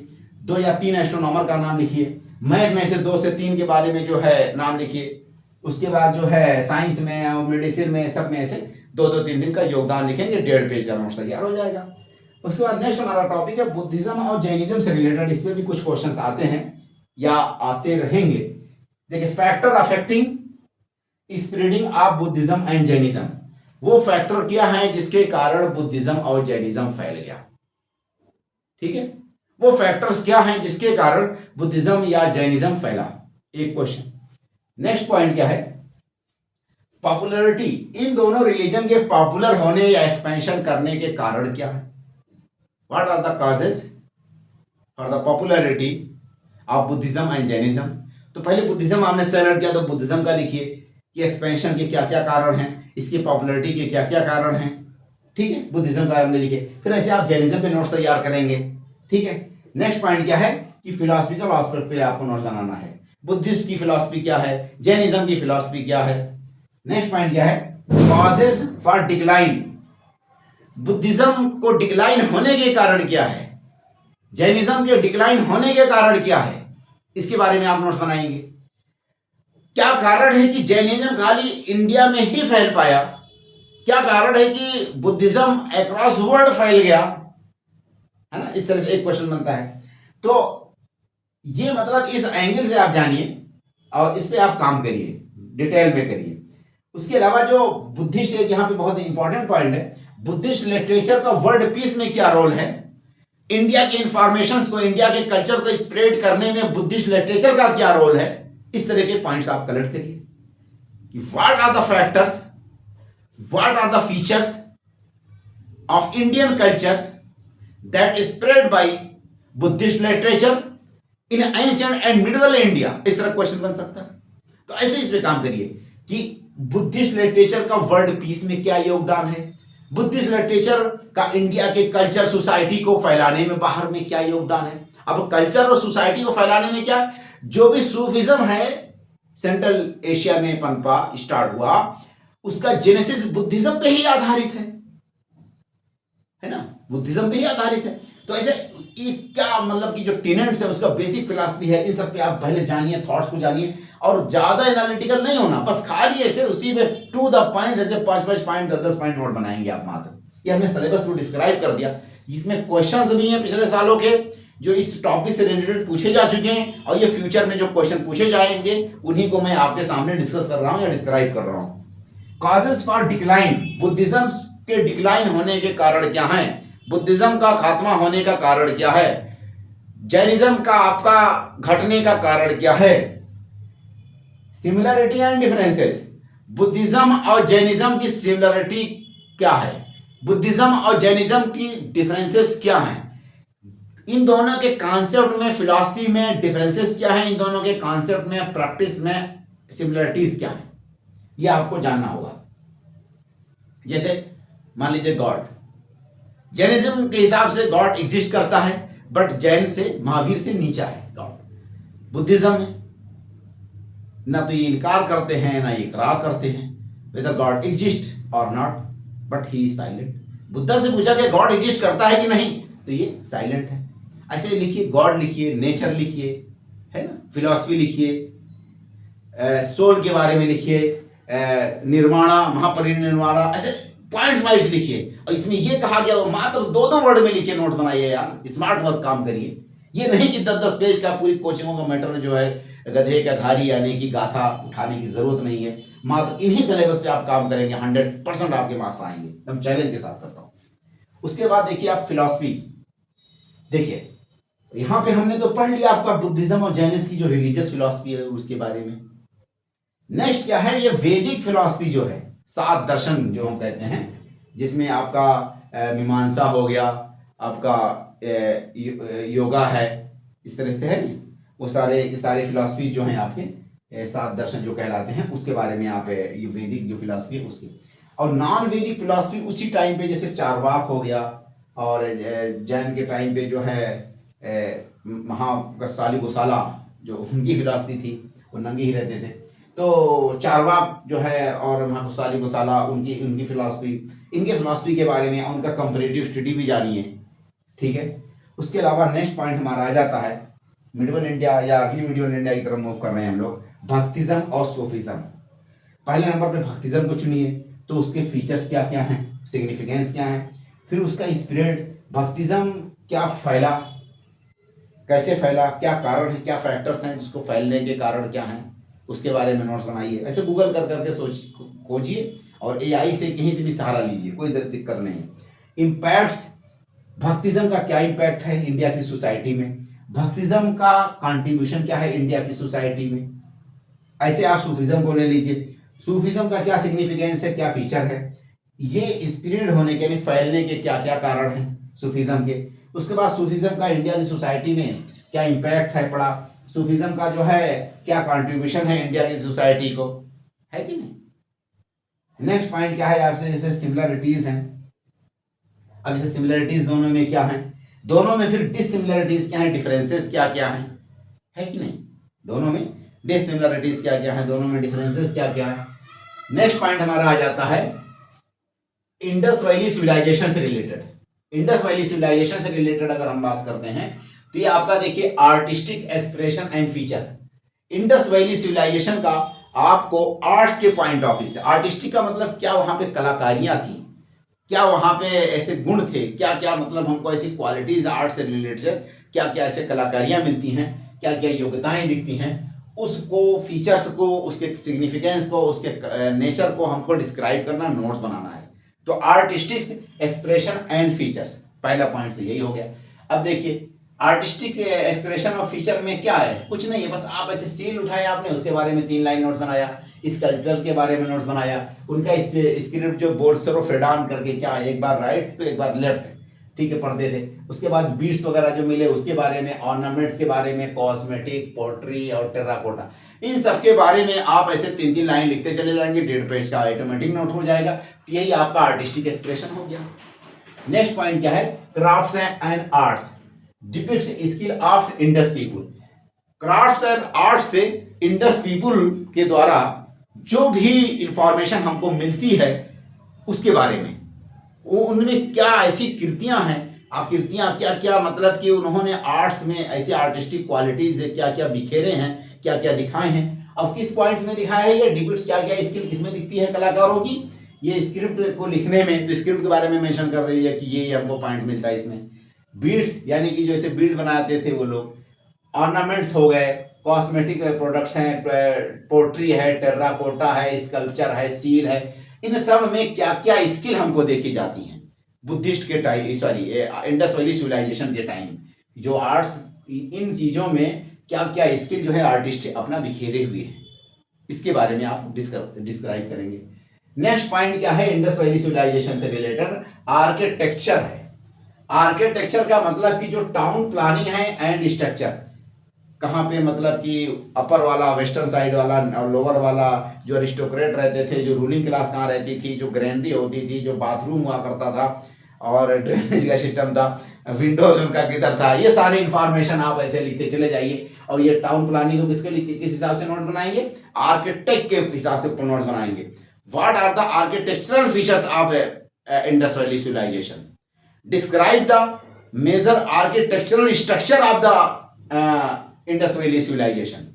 2 या 3 एस्ट्रोनॉमर का नाम लिखिए, मैथ में से 2 से 3 के बारे में जो है नाम लिखिए, उसके बाद जो है साइंस में और मेडिसिन में सब में से 2-2 3 दिन का योगदान लिखेंगे, 1.5 पेज का नोट्स तैयार हो जाएगा। उसके बाद नेक्स्ट हमारा टॉपिक है बुद्धिज्म और जैनिज्म से रिलेटेड, इस पे भी कुछ क्वेश्चंस आते हैं या आते रहेंगे। देखिए factor affecting spreading of Buddhism and Jainism, वो फैक्टर क्या है जिसके कारण बुद्धिज्म और जैनिज्म फैल गया, ठीक है, वो फैक्टर्स क्या हैं जिसके कारण बुद्धिज्म या जैनिज्म फैला, एक क्वेश्चन। नेक्स्ट पॉइंट क्या है, पॉपुलैरिटी, इन दोनों रिलीजन के पॉपुलर होने या एक्सपेंशन करने के कारण क्या है, what are the causes for the popularity of Buddhism and Jainism. तो पहले बुद्धिज्म आपने सेलेक्ट किया तो बुद्धिज्म का लिखिए कि एक्सपेंशन के क्या क्या कारण हैं, इसकी पॉपुलैरिटी के क्या क्या कारण हैं, ठीक है, बुद्धिज्म का आपने लिखे, फिर ऐसे आप जैनिज्म पे नोट्स तैयार करेंगे, ठीक है। नेक्स्ट पॉइंट क्या है कि फिलॉसफिकल एस्पेक्ट पे आपको नोट्स बनाना है, बुद्धिस्ट की फिलॉसफी क्या है, जैनिज्म की फिलॉसफी क्या है। नेक्स्ट पॉइंट क्या है, कॉजेज फॉर डिक्लाइन, बुद्धिज्म को डिक्लाइन होने के कारण क्या है, जैनिज्म के डिक्लाइन होने के कारण क्या है, इसके बारे में आप नोट्स बनाएंगे। क्या कारण है कि जैनिज्म खाली इंडिया में ही फैल पाया, क्या कारण है कि बुद्धिज्म अक्रॉस वर्ल्ड फैल गया, है ना, इस तरह से एक क्वेश्चन बनता है। तो ये मतलब इस एंगल से आप जानिए और इस पे आप काम करिए, डिटेल में करिए। उसके अलावा जो बुद्धिस्ट एक यहाँ पे बहुत इंपॉर्टेंट पॉइंट है, बुद्धिस्ट लिटरेचर का वर्ल्ड पीस में क्या रोल है, इंडिया के इंफॉर्मेशन को, इंडिया के कल्चर को स्प्रेड करने में बुद्धिस्ट लिटरेचर का क्या रोल है, इस तरह के पॉइंट्स आप कलेक्ट करिए कि what are the factors, what are the features of Indian cultures that spread by Buddhist literature in ancient and medieval India, इस तरह क्वेश्चन बन सकता है। तो ऐसे इस पे काम करिए कि बुद्धिस्ट लिटरेचर का वर्ल्ड पीस में क्या योगदान है, बुद्धिस्ट लिटरेचर का इंडिया के कल्चर सोसाइटी को फैलाने में बाहर में क्या योगदान है। अब कल्चर और सोसाइटी को फैलाने में क्या, जो भी सूफिज्म है सेंट्रल एशिया में पनपा स्टार्ट हुआ, उसका जेनेसिस बुद्धिज्म पे ही आधारित है ना, बुद्धिज्म पे ही आधारित है। तो ऐसे ये क्या मतलब कि जो टेनेंट्स है उसका बेसिक फिलॉसफी है, इन सब पे आप पहले जानिए, थॉट्स को जानिए और ज्यादा एनालिटिकल नहीं होना, बस खाली ऐसे उसी में टू द पॉइंट, जैसे 5-5 पॉइंट 10-10 पॉइंट नोट बनाएंगे आप मात्र। ये हमने सिलेबस को डिस्क्राइब कर दिया, इसमें क्वेश्चंस भी हैं पिछले सालों के जो इस टॉपिक से रिलेटेड पूछे जा चुके हैं और ये फ्यूचर में जो क्वेश्चन पूछे जाएंगे उन्हीं को मैं आपके सामने डिस्कस कर रहा हूं या डिस्क्राइब कर रहा हूं। कॉजेस फॉर डिक्लाइन, बुद्धिज्म के डिक्लाइन होने के कारण क्या है, बुद्धिज्म का खात्मा होने का कारण क्या है, जैनिज्म का आपका घटने का कारण क्या है। सिमिलरिटी एंड डिफरेंसेस, बुद्धिज्म और जैनिज्म की सिमिलरिटी क्या है, बुद्धिज्म और जैनिज्म की डिफरेंसेस क्या हैं, इन दोनों के कॉन्सेप्ट में, फिलॉसफी में डिफरेंसेस क्या है, इन दोनों के कॉन्सेप्ट में, प्रैक्टिस में सिमिलरिटीज क्या है, ये आपको जानना होगा। जैसे मान लीजिए गॉड, जैनिज्म के हिसाब से गॉड एग्जिस्ट करता है बट जैन से, महावीर से नीचा है गॉड। बुद्धिज्म में ना तो ये इनकार करते हैं ना ये इकरार करते हैं वेदर गॉड एग्जिस्ट और not, but he is silent. Buddha से पूछा कि गॉड एग्जिस्ट करता है कि नहीं, तो ये साइलेंट है। ऐसे लिखिए, गॉड लिखिए, नेचर लिखिए, है ना, फिलॉसफी लिखिए, सोल के बारे में लिखिए, निर्वाणा, महापरिनिर्वाणा, ऐसे पॉइंट्स वाइज लिखिए। और इसमें ये कहा गया वो मात्र 2-2 वर्ड में लिखिए, नोट बनाइए यार, स्मार्ट वर्क काम करिए। ये नहीं कि 10-10 पेज का पूरी कोचिंगों का मैटर जो है गधे का घारी यानी कि गाथा उठाने की जरूरत नहीं है, मात्र इन्हीं सिलेबस पे आप काम करेंगे 100% आपके मार्क्स आएंगे, एकदम चैलेंज के साथ करता हूं। उसके बाद देखिए आप फिलॉसफी, देखिए यहां पे हमने तो पढ़ लिया आपका बुद्धिज्म और जैनिज्म की जो रिलीजियस फिलॉसफी है उसके बारे में। नेक्स्ट क्या है, ये वैदिक फिलॉसफी जो है, 7 दर्शन जो हम कहते हैं, जिसमें आपका मीमांसा हो गया, आपका योगा है, इस तरह से है, वो सारे फिलॉसफी जो हैं आपके 7 दर्शन जो कहलाते हैं, उसके बारे में आप ये वैदिक जो फिलॉसफी है उसकी। और नॉन वैदिक फिलॉसफी उसी टाइम पे जैसे चारवाक हो गया, और जैन के टाइम पे जो है महाकसाली गोसाला जो उनकी फिलॉसफी थी, वो नंगे ही रहते थे। तो चारवाक जो है और महाकुसाली गोसाला, उनकी उनकी फिलॉसफी, इनके फिलॉसफी के बारे में उनका कंपैरेटिव स्टडी भी जानिए, ठीक है। उसके अलावा नेक्स्ट पॉइंट हमारा आ जाता है मिडिवल इंडिया या अर्ली मिडिवल इंडिया की तरफ मूव कर रहे हैं हम लोग, भक्तिज्म और सूफीज्म। पहले नंबर पे भक्तिज्म को चुनिए, तो उसके फीचर्स क्या क्या हैं, सिग्निफिकेंस क्या है, फिर उसका स्प्रेड, भक्तिज्म क्या फैला, कैसे फैला, क्या कारण है, क्या फैक्टर्स हैं जिसको फैलने के कारण क्या हैं, उसके बारे में नोट्स बनाइए। ऐसे गूगल कर करके सोच खोजिए और एआई से कहीं से भी सहारा लीजिए, कोई दिक्कत नहीं। इम्पैक्ट्स, भक्तिज्म का क्या इम्पैक्ट है इंडिया की सोसाइटी में, भक्तिज्म का कंट्रीब्यूशन क्या है इंडिया की सोसाइटी में। ऐसे आप सूफिज्म को ले लीजिए, सूफिज्म का क्या सिग्निफिकेंस है, क्या फीचर है, ये स्प्रेड होने के लिए फैलने के क्या क्या कारण हैं सूफिज्म के। उसके बाद सूफिज्म का इंडिया की सोसाइटी में क्या इम्पैक्ट है पड़ा, सूफिज्म का जो है क्या कंट्रीब्यूशन है इंडिया की सोसाइटी को, है कि नहीं। नेक्स्ट पॉइंट क्या है आपसे, जैसे सिमिलरिटीज हैं। अब जैसे सिमिलरिटीज दोनों में क्या है, दोनों में फिर डिसिमिलरिटीज क्या है, डिफरेंसेस क्या क्या है कि नहीं। दोनों में डिसिमिलरिटीज क्या क्या है, दोनों में डिफरेंसेस क्या क्या है। नेक्स्ट पॉइंट हमारा आ जाता है इंडस वैली सिविलाइजेशन से रिलेटेड। इंडस वैली सिविलाइजेशन से रिलेटेड अगर हम बात करते हैं तो ये आपका देखिए artistic expression and feature. Indus valley civilisation का आपको आर्ट्स के पॉइंट ऑफ व्यू से, आर्टिस्टिक का मतलब क्या वहां पे कलाकारियां थी, क्या वहां पे ऐसे गुण थे, क्या क्या मतलब हमको ऐसी क्वालिटीज आर्ट से रिलेटेड क्या क्या ऐसे कलाकारियां मिलती हैं, क्या क्या योग्यताएं दिखती हैं, उसको फीचर्स को, उसके सिग्निफिकेंस को, उसके नेचर को हमको डिस्क्राइब करना, नोट्स बनाना है। तो आर्टिस्टिक्स एक्सप्रेशन एंड फीचर्स पहला पॉइंट तो यही हो गया। अब देखिए आर्टिस्टिक एक्सप्रेशन और फीचर में क्या है, कुछ नहीं है, बस आप ऐसे सील उठाए आपने, उसके बारे में 3 लाइन नोट्स बनाया, स्कल्पचर के बारे में नोट्स बनाया, उनका स्क्रिप्ट जो बोर्सरो फ्रेडान करके क्या, एक बार राइट तो एक बार लेफ्ट, ठीक है, पढ़ते थे। उसके बाद बीट्स वगैरह जो मिले उसके बारे में, ऑर्नामेंट्स के बारे में, कॉस्मेटिक, पोट्री और टेराकोटा, इन सब के बारे में आप ऐसे 3-3 लाइन लिखते चले जाएंगे, 1.5 पेज का ऑटोमेटिक नोट हो जाएगा। यही आपका आर्टिस्टिक एक्सप्रेशन हो गया। नेक्स्ट पॉइंट क्या है, crafts and arts depicts skill of Indus people. Crafts and arts से इंडस पीपुल के द्वारा जो भी इंफॉर्मेशन हमको मिलती है उसके बारे में, वो उनमें क्या ऐसी कृतियां हैं, आकृतियां क्या क्या, मतलब कि उन्होंने आर्ट्स में ऐसी आर्टिस्टिक क्वालिटीज क्या क्या बिखेरे हैं, क्या क्या दिखाए हैं। अब किस पॉइंट्स में दिखाया है, ये डिपिक्ट क्या क्या स्किल किसमें दिखती है कलाकारों की, ये स्क्रिप्ट को लिखने में, तो स्क्रिप्ट के बारे में मेंशन कर दीजिए कि ये हमको पॉइंट मिलता है इसमें। बीड्स यानी कि जैसे बीड बनाते थे वो लोग, ऑर्नामेंट्स हो गए, कॉस्मेटिक प्रोडक्ट्स हैं, पोट्री है, टेर्राकोटा है, स्कल्पचर है, सील है, इन सब में क्या क्या स्किल हमको देखी जाती हैं बुद्धिस्ट के time, sorry Indus valley civilisation के टाइम, जो आर्ट्स, इन चीज़ों में क्या क्या स्किल जो है आर्टिस्ट अपना बिखेरे हुए हैं, इसके बारे में आप डिस्क्राइब करेंगे। नेक्स्ट पॉइंट क्या है इंडस वैली सिविलाइजेशन से रिलेटेड, आर्किटेक्चर है। आर्किटेक्चर का मतलब कि जो टाउन प्लानिंग है एंड स्ट्रक्चर, कहाँ पे मतलब कि अपर वाला, वेस्टर्न साइड वाला और लोअर वाला, जो अरिस्टोक्रेट रहते थे, जो रूलिंग क्लास कहाँ रहती थी, जो ग्रैंडरी होती थी, जो बाथरूम हुआ करता था और ड्रेनेज का सिस्टम था, विंडोज उनका किधर था, ये सारे इंफॉर्मेशन आप ऐसे लिखते चले जाइए। और ये टाउन प्लानिंग को किसके लिखते, किस हिसाब से नोट बनाएंगे, आर्किटेक्ट के हिसाब से नोट बनाएंगे। What are the architectural features of Indus valley civilisation, describe the major architectural structure of the Indus valley civilisation.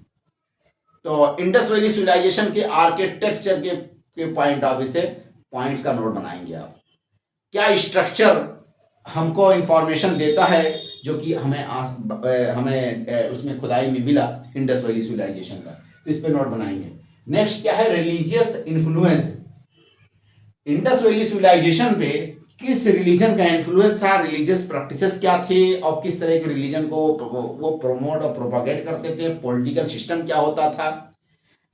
तो इंडस वैली सिविलाइजेशन के आर्किटेक्चर के पॉइंट ऑफ व्यू से पॉइंट्स का नोट बनाएंगे आप, क्या स्ट्रक्चर हमको इंफॉर्मेशन देता है जो कि हमें उसमें खुदाई में मिला इंडस वैली सिविलाइजेशन का, तो इस पे नोट बनाएंगे। नेक्स्ट क्या है, religious influence. Indus valley civilisation पे किस रिलीजन का इन्फ्लुएंस था, रिलीजियस प्रैक्टिसेस क्या थे और किस तरह के रिलीजन को वो प्रमोट और प्रोपागेट करते थे, पॉलिटिकल सिस्टम क्या होता था,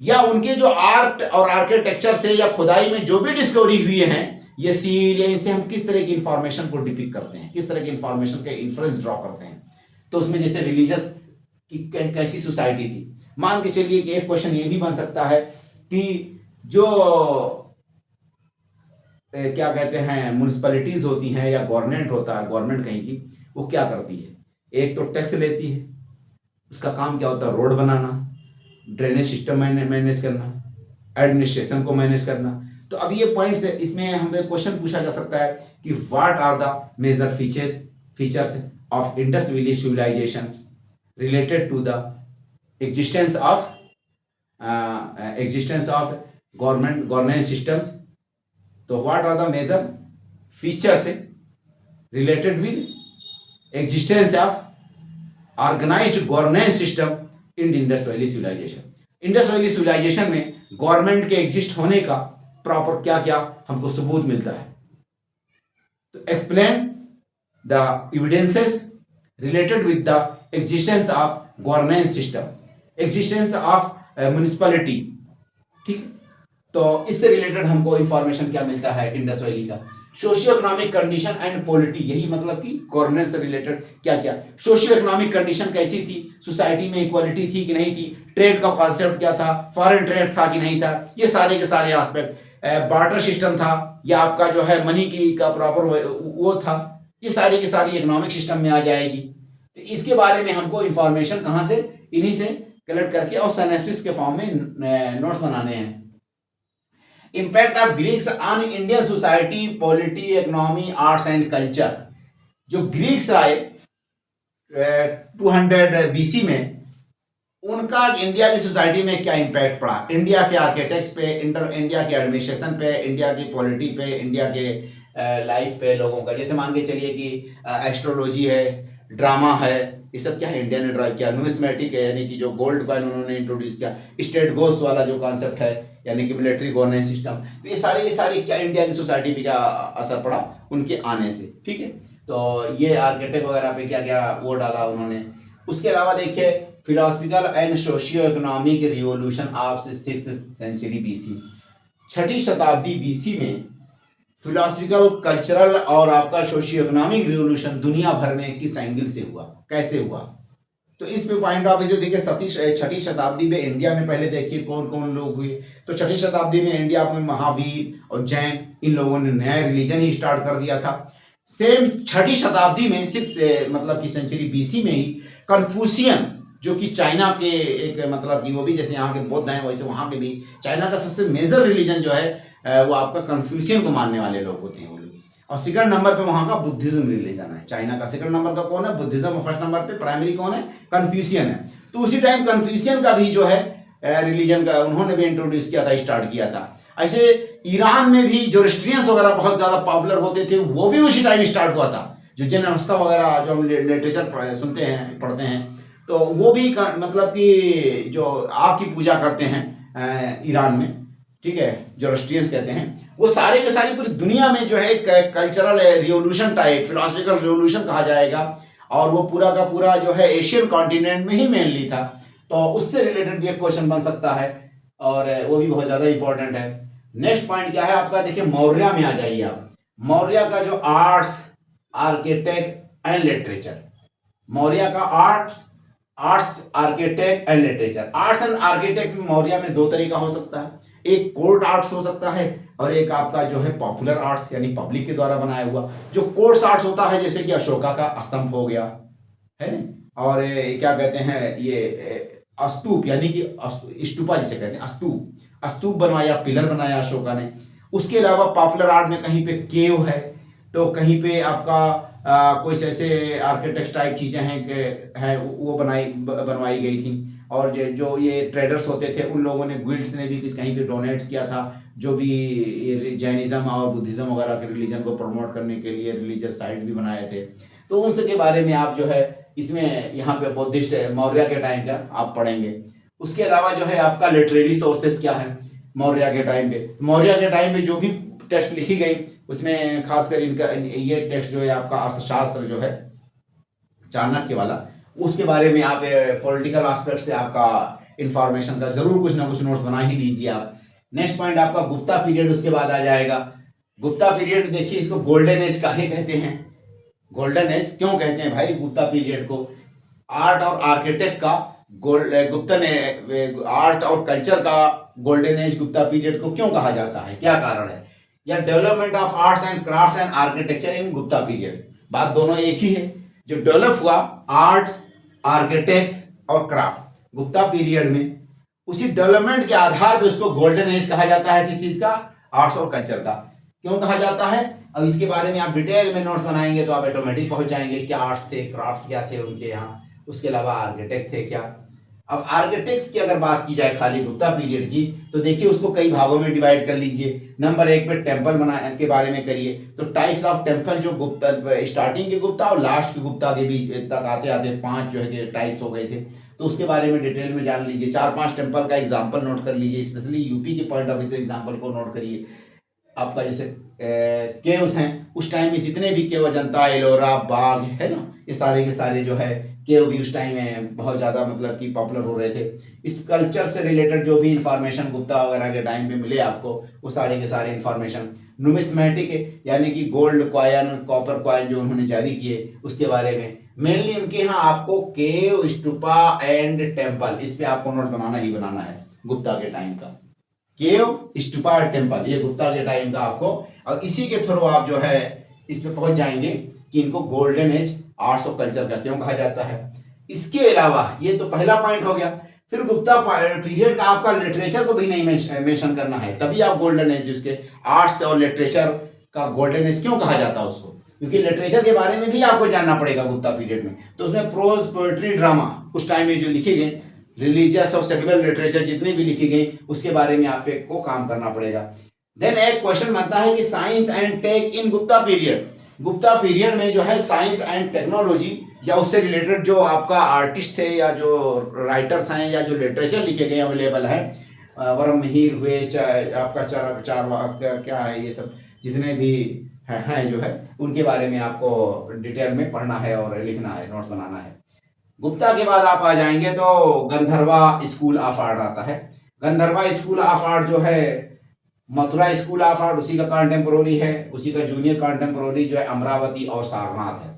या उनके जो आर्ट और आर्किटेक्चर से या खुदाई में जो भी डिस्कवरी हुई है, ये सील या इनसे हम किस तरह की इंफॉर्मेशन को डिपिक्ट करते हैं, किस तरह की इंफॉर्मेशन का इन्फ्लुएंस ड्रॉ करते हैं। तो उसमें जैसे रिलीजियस की कैसी सोसाइटी थी, मान के चलिए कि एक क्वेश्चन ये भी बन सकता है कि जो क्या कहते हैं म्यूनिसिपैलिटीज होती हैं या गवर्नमेंट होता है, गवर्नमेंट कहीं की, वो क्या करती है, एक तो टैक्स लेती है, उसका काम क्या होता है? रोड बनाना, ड्रेनेज सिस्टम मैनेज करना, एडमिनिस्ट्रेशन को मैनेज करना। तो अब ये पॉइंट्स है, इसमें हमें क्वेश्चन पूछा जा सकता है कि what are the major features of Indus valley civilisation related to the existence of governance systems. तो what are the major features related with existence of organised governance system in Indus valley civilisation. Indus valley civilisation में गवर्नमेंट के एग्जिस्ट होने का प्रॉपर क्या क्या हमको सबूत मिलता है। तो explain the evidences related with the existence of governance system, existence of municipality. ठीक, तो इससे रिलेटेड हमको इंफॉर्मेशन क्या मिलता है इंडस वैली का। Socio economic condition and polity, यही मतलब कि गवर्नेंस से रिलेटेड क्या क्या। सोशियो इकोनॉमिक कंडीशन कैसी थी, सोसाइटी में इक्वालिटी थी कि नहीं थी, ट्रेड का कॉन्सेप्ट क्या था, फॉरेन ट्रेड था कि नहीं था, ये सारे के सारे एस्पेक्ट। बार्टर सिस्टम था या आपका जो है मनी की का प्रॉपर वो था, ये सारी की सारी इकोनॉमिक सिस्टम में आ जाएगी। तो इसके बारे में हमको इंफॉर्मेशन कहाँ से, इन्हीं से कलेक्ट करके और सिनॉप्सिस के फॉर्म में नोट्स बनाने हैं। Impact of Greeks on Indian society, polity, economy, arts and culture. जो ग्रीक्स आए 200 बीसी में, उनका इंडिया की सोसाइटी में क्या इम्पैक्ट पड़ा, इंडिया के आर्किटेक्ट्स पे, इंडिया के एडमिनिस्ट्रेशन पे, इंडिया की पॉलिटी पे, इंडिया के लाइफ पे लोगों का। जैसे मान के चलिए कि एस्ट्रोलॉजी है, ड्रामा है, ये सब क्या है इंडिया ने ड्राइव किया। न्यूमिस्मेटिक है, यानी कि जो गोल्ड कॉइन उन्होंने इंट्रोड्यूस किया। स्टेट गोल्स वाला जो कॉन्सेप्ट है, यानी कि मिलिट्री गवर्नेंस सिस्टम। तो ये सारे क्या इंडिया की सोसाइटी पे क्या असर पड़ा उनके आने से। ठीक है, तो ये आर्किटेक्ट वगैरह पे क्या क्या वो डाला उन्होंने। उसके अलावा देखिए philosophical and socio economic revolution of 6th century BC, 6ठी शताब्दी बीसी में फिलोसफिकल, कल्चरल और आपका सोशियो इकोनॉमिक रिवोल्यूशन दुनिया भर में किस एंगल से हुआ, कैसे हुआ। तो इस पे पॉइंट ऑफ व्यू देखिए 6ठी शताब्दी में इंडिया में पहले देखिए कौन कौन लोग हुए। तो 6ठी शताब्दी में इंडिया में महावीर और जैन, इन लोगों ने नया रिलीजन ही स्टार्ट कर दिया था। सेम 6ठी शताब्दी में 6 मतलब की सेंचुरी बीसी में ही कन्फ्यूशियन, जो कि चाइना के एक मतलब कि वो भी जैसे यहाँ के बौद्ध हैं वैसे वहाँ के भी चाइना का सबसे मेजर रिलीजन जो है वो आपका कन्फ्यूशियन को मानने वाले लोग होते हैं वो लोग। और सेकंड नंबर पे वहाँ का बुद्धिज्म रिलीजन है। चाइना का सेकंड नंबर का कौन है? बुद्धिज्म। और फर्स्ट नंबर पे प्राइमरी कौन है? कन्फ्यूशियन है। तो उसी टाइम कन्फ्यूशियन का भी जो है रिलीजन का उन्होंने भी इंट्रोड्यूस किया था, स्टार्ट किया था। ऐसे ईरान में भी जोरोस्ट्रियंस वगैरह बहुत ज़्यादा पॉपुलर होते थे, वो भी उसी टाइम स्टार्ट हुआ था। जो जैन अवस्था वगैरह जो हम लिटरेचर सुनते हैं, पढ़ते हैं, तो वो भी मतलब कि जो आग की पूजा करते हैं ईरान में, ठीक है, जोरोस्ट्रियंस कहते हैं, वो सारे के सारे पूरी दुनिया में जो है cultural revolution type, philosophical revolution कहा जाएगा। और वो पूरा का पूरा जो है एशियन कॉन्टिनेंट में ही मेनली था। तो उससे रिलेटेड भी एक क्वेश्चन बन सकता है और वो भी बहुत ज़्यादा इंपॉर्टेंट है। नेक्स्ट पॉइंट क्या है आपका, देखिए मौर्य में आ जाइए आप। मौर्य का जो arts, architect and literature, Maurya का arts, architect and literature. Arts and architect में मौर्य में दो तरीका हो सकता है, एक कोर्ट आर्ट्स हो सकता है और एक आपका जो है पॉपुलर आर्ट्स, यानी पब्लिक के द्वारा बनाया हुआ। जो कोर्ट आर्ट्स होता है जैसे कि अशोका का स्तंभ हो गया है ना, और क्या कहते हैं ये स्तूप, यानी कि स्तूपा जिसे कहते हैं, स्तूप बनवाया, पिलर बनाया अशोका ने। उसके अलावा पॉपुलर आर्ट में कहीं पे केव है, तो कहीं पे आपका कुछ ऐसे आर्किटेक्ट टाइप चीज़ें हैं वो बनवाई गई थी। और जो ये ट्रेडर्स होते थे उन लोगों ने, गिल्ड्स ने भी कुछ कहीं पे डोनेट किया था, जो भी जैनिज्म और बुद्धिज्म वगैरह के रिलीजन को प्रमोट करने के लिए रिलीजियस साइट भी बनाए थे। तो उनके बारे में आप जो है इसमें यहाँ पे बुद्धिस्ट मौर्य के टाइम का आप पढ़ेंगे। उसके अलावा जो है आपका लिटरेरी सोर्सेस क्या है मौर्य के टाइम पे। मौर्य के टाइम पे जो भी टेक्स्ट लिखी गई उसमें खासकर इनका ये टेक्स्ट जो है आपका अर्थशास्त्र जो है चाणक्य वाला, उसके बारे में आप पॉलिटिकल एस्पेक्ट से आपका इंफॉर्मेशन का जरूर कुछ ना कुछ नोट्स बना ही लीजिए आप। नेक्स्ट पॉइंट आपका गुप्ता पीरियड उसके बाद आ जाएगा। गुप्ता पीरियड देखिए, इसको गोल्डन एज काहे कहते हैं, गोल्डन एज क्यों कहते हैं भाई गुप्ता पीरियड को? आर्ट और आर्किटेक्ट का गुप्ता ने आर्ट और कल्चर का गोल्डन एज गुप्ता पीरियड को क्यों कहा जाता है, क्या कारण है? या development of arts and crafts and architecture in Gupta period, बात दोनों एक ही है। जो डेवलप हुआ आर्ट्स, आर्किटेक्ट और क्राफ्ट गुप्ता पीरियड में, उसी डेवलपमेंट के आधार पर उसको गोल्डन एज कहा जाता है। किस चीज का? आर्ट्स और कल्चर का। क्यों कहा जाता है? अब इसके बारे में आप डिटेल में नोट्स बनाएंगे तो आप ऑटोमेटिक पहुंच जाएंगे क्या आर्ट्स थे, क्राफ्ट क्या थे उनके यहाँ, उसके अलावा आर्किटेक्ट थे क्या। अब आर्किटेक्ट्स की अगर बात की जाए खाली गुप्ता पीरियड की, तो देखिए उसको कई भागों में डिवाइड कर लीजिए। नंबर 1 पे टेम्पल बना के बारे में करिए, तो टाइप्स ऑफ टेम्पल जो गुप्ता स्टार्टिंग के गुप्ता और लास्ट के गुप्ता के बीच तक आते आते 5 जो है टाइप्स हो गए थे, तो उसके बारे में डिटेल में जान लीजिए। 4-5 टेम्पल का एग्जाम्पल नोट कर लीजिए, स्पेशली यूपी के पॉइंट ऑफ व्यू से एग्जाम्पल को नोट करिए। आपका जैसे केव्स हैं, उस टाइम में जितने भी केव, अजंता, एलोरा, बाघ है ना, ये सारे के सारे जो है केव भी उस टाइम में बहुत ज़्यादा मतलब कि पॉपुलर हो रहे थे। इस कल्चर से रिलेटेड जो भी इंफॉर्मेशन गुप्ता वगैरह के टाइम पे मिले आपको, वो सारे के सारे इंफॉर्मेशन। नुमिस्मेटिक यानी कि गोल्ड कॉइन, कॉपर कॉइन जो उन्होंने जारी किए, उसके बारे में मेनली उनके यहाँ आपको केव, स्टूपा एंड टेम्पल, इस पे आपको नोट बनाना ही बनाना है गुप्ता के टाइम का। केव, स्टूपा और टेम्पल, ये गुप्ता के टाइम का आपको, और इसी के थ्रू आप जो है इस पे पहुंच जाएंगे कि इनको गोल्डन एज आर्ट्स और कल्चर का क्यों कहा जाता है। इसके अलावा ये तो पहला पॉइंट हो गया। फिर गुप्ता पीरियड का आपका लिटरेचर को भी नहीं मेंशन करना है, तभी आप गोल्डन एज, उसके आर्ट्स और लिटरेचर का गोल्डन एज क्यों कहा जाता है उसको, क्योंकि लिटरेचर के बारे में भी आपको जानना पड़ेगा गुप्ता पीरियड में। तो उसमें प्रोज, पोएट्री, ड्रामा उस टाइम में जो लिखे गए, रिलीजियस और सेक्युलर लिटरेचर जितने भी लिखे गए, उसके बारे में आप को काम करना पड़ेगा। देन एक क्वेश्चन बनता है कि science and tech in Gupta period. Gupta period में जो है साइंस एंड टेक्नोलॉजी या उससे रिलेटेड जो आपका आर्टिस्ट थे या जो राइटर्स हैं या जो लिटरेचर लिखे गए अवेलेबल है, वरमहीर हुए, आपका चार क्या है, ये सब जितने भी हैं जो है, उनके बारे में आपको डिटेल में पढ़ना है और लिखना है, नोट्स बनाना है। गुप्ता के बाद आप आ जाएंगे तो गंधर्वा स्कूल ऑफ आर्ट आता है। गंधर्वा स्कूल ऑफ आर्ट जो है मथुरा स्कूल ऑफ आर्ट, उसी का कंटेम्पोररी है, उसी का जूनियर कंटेम्पोररी जो है अमरावती और सारनाथ है।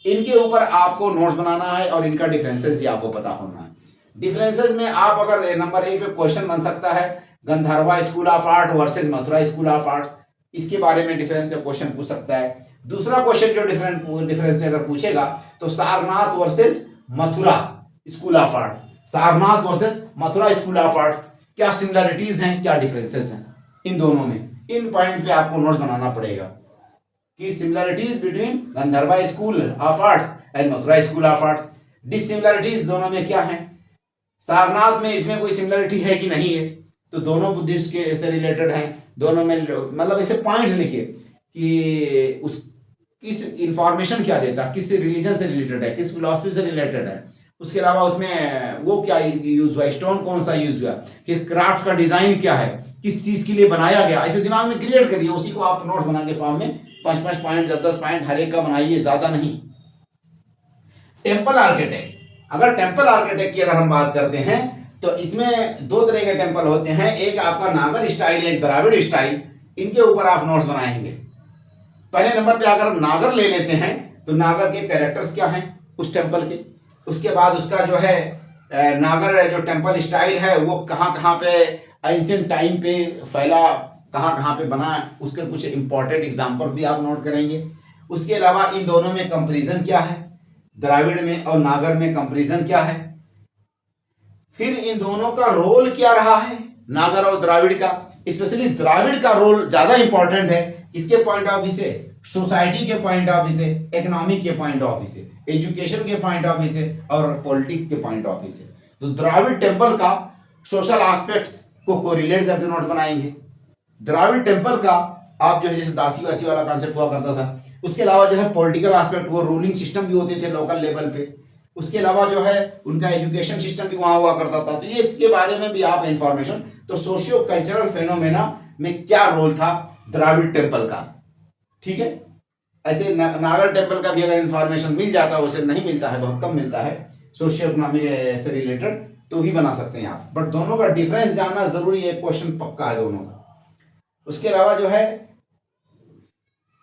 इनके ऊपर आपको नोट्स बनाना है और इनका डिफरेंसेस भी आपको पता होना है। डिफरेंसेस में आप अगर नंबर 1 पे क्वेश्चन बन सकता है Gandharva school of art versus Mathura school of art, इसके बारे में डिफरेंस में क्वेश्चन पूछ सकता है। दूसरा क्वेश्चन जो डिफरेंस में अगर पूछेगा तो Sarnath versus Mathura school of art, Sarnath versus Mathura school of art, क्या सिमिलरिटीज हैं, क्या डिफरेंसेस हैं इन दोनों में। इन पॉइंट पे आपको नोट्स बनाना पड़ेगा कि similarities between Gandharva school of arts and Mathura school of arts, dissimilarities दोनों में क्या है, सारनाथ में इसमें कोई सिमिलरिटी है कि नहीं है, तो दोनों बुद्धिस्ट के से रिलेटेड हैं, दोनों में मतलब ऐसे पॉइंट्स लिखिए कि उस किस इंफॉर्मेशन क्या देता, किस रिलीजन से रिलेटेड है, किस फिलॉसफी से रिलेटेड है, उसके अलावा उसमें वो क्या यूज हुआ, स्टोन कौन सा यूज हुआ, कि क्राफ्ट का डिजाइन क्या है, किस चीज के लिए बनाया गया, ऐसे दिमाग में क्रिएट करिए। उसी को आप नोट्स बना के फॉर्म में 5-5 पॉइंट, 10-10 पॉइंट हर एक का बनाइए, ज्यादा नहीं। टेम्पल आर्किटेक्ट, अगर टेम्पल आर्किटेक्ट की अगर हम बात करते हैं तो इसमें 2 तरह के टेम्पल होते हैं, एक आपका नागर स्टाइल, एक द्राविड़ स्टाइल। इनके ऊपर आप नोट्स बनाएंगे। पहले नंबर पे अगर नागर ले लेते हैं तो नागर के कैरेक्टर्स क्या हैं उस टेम्पल के, उसके बाद उसका जो है नागर जो टेम्पल स्टाइल है वो कहाँ कहाँ पे एंशिएंट टाइम पे फैला, कहाँ कहाँ पे बना, उसके कुछ इंपॉर्टेंट एग्जाम्पल भी आप नोट करेंगे। उसके अलावा इन दोनों में कंपेरिजन क्या है, द्राविड़ में और नागर में कंपेरिजन क्या है, फिर इन दोनों का रोल क्या रहा है, नागर और द्राविड़ का। स्पेशली द्राविड़ का रोल ज्यादा इंपॉर्टेंट है, इसके पॉइंट ऑफ व्यू से, सोसाइटी के पॉइंट ऑफ व्यू से, इकोनॉमिक के पॉइंट ऑफ व्यू से, एजुकेशन के पॉइंट ऑफ व्यू से और पॉलिटिक्स के पॉइंट ऑफ व्यू से। तो द्राविड़ टेम्पल का सोशल एस्पेक्ट्स को कोरिलेट करके नोट बनाएंगे। द्राविड़ टेम्पल का आप जो है जैसे दासी वासी वाला कॉन्सेप्ट हुआ करता था, उसके अलावा जो है पॉलिटिकल एस्पेक्ट, वो रूलिंग सिस्टम भी होते थे लोकल लेवल पे, उसके अलावा जो है उनका एजुकेशन सिस्टम भी वहां हुआ करता था। तो ये इसके बारे में भी आप इंफॉर्मेशन, तो सोशियो कल्चरल फेनोमेना में क्या रोल था द्राविड़ टेम्पल का, ठीक है। ऐसे नागर टेम्पल का भी अगर इंफॉर्मेशन मिल जाता है, उसे नहीं मिलता है, बहुत कम मिलता है सोशियो इकोनॉमिक से रिलेटेड, तो भी बना सकते हैं आप, बट दोनों का डिफरेंस जानना जरूरी है, क्वेश्चन पक्का है दोनों का। उसके अलावा जो है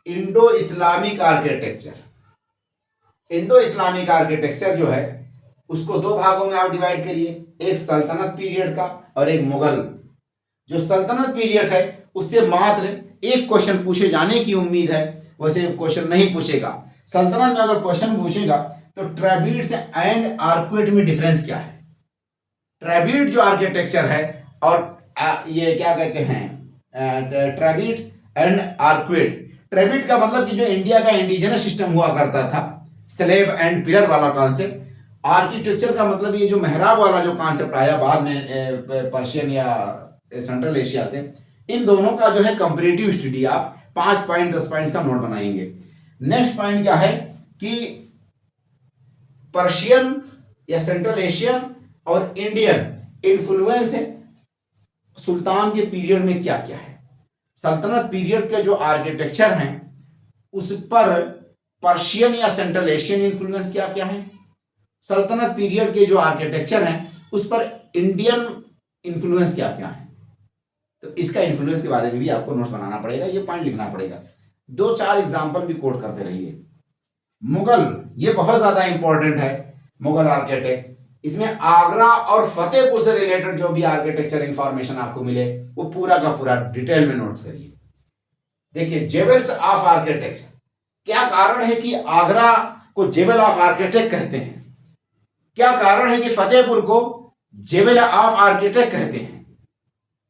Indo Islamic architecture, Indo Islamic architecture जो है उसको 2 भागों में आप डिवाइड करिए, एक सल्तनत पीरियड का और एक मुगल। जो सल्तनत पीरियड है उससे मात्र एक क्वेश्चन पूछे जाने की उम्मीद है, वैसे क्वेश्चन नहीं पूछेगा। सल्तनत में अगर क्वेश्चन पूछेगा तो ट्रेबिट्स एंड आर्कुएट में डिफरेंस क्या है? ट्रेबिट जो आर्किटेक्चर है और ये क्या कहते हैं ट्रेबिट्स एंड आर्कुएट। ट्रेबिट का मतलब कि जो इंडिया का इंडिजिनस सिस्टम हुआ करता था, स्लेब एंड पिलर वाला कॉन्सेप्ट। आर्किटेक्चर का मतलब ये जो मेहराब वाला जो कॉन्सेप्ट आया बाद में पर्शियन या सेंट्रल एशिया से, इन दोनों का जो है कंपैरेटिव स्टडी आप 5 पॉइंट 10 पॉइंट्स का नोट बनाएंगे। नेक्स्ट पॉइंट क्या है कि पर्शियन या सेंट्रल एशियन और इंडियन इन्फ्लुएंस है सुल्तान के पीरियड में क्या क्या है। सल्तनत पीरियड के जो आर्किटेक्चर हैं उस पर पर्शियन या सेंट्रल एशियन इन्फ्लुएंस क्या क्या है। सल्तनत पीरियड के जो आर्किटेक्चर हैं उस पर इंडियन इन्फ्लुएंस क्या क्या है। तो इसका इन्फ्लुएंस के बारे में भी आपको नोट्स बनाना पड़ेगा, ये पॉइंट लिखना पड़ेगा। 2-4 एग्जाम्पल भी कोट करते रहिए। मुगल, ये बहुत ज्यादा इंपॉर्टेंट है। मुगल आर्किटेक्ट, इसमें आगरा और फतेहपुर से रिलेटेड जो भी आर्किटेक्चर इंफॉर्मेशन आपको मिले वो पूरा का पूरा डिटेल में नोट्स करिए। देखिए, जेवल्स ऑफ आर्किटेक्चर, क्या कारण है कि आगरा को जेवल ऑफ आर्किटेक्ट कहते हैं? क्या कारण है कि फतेहपुर को जेवल ऑफ आर्किटेक्ट कहते हैं?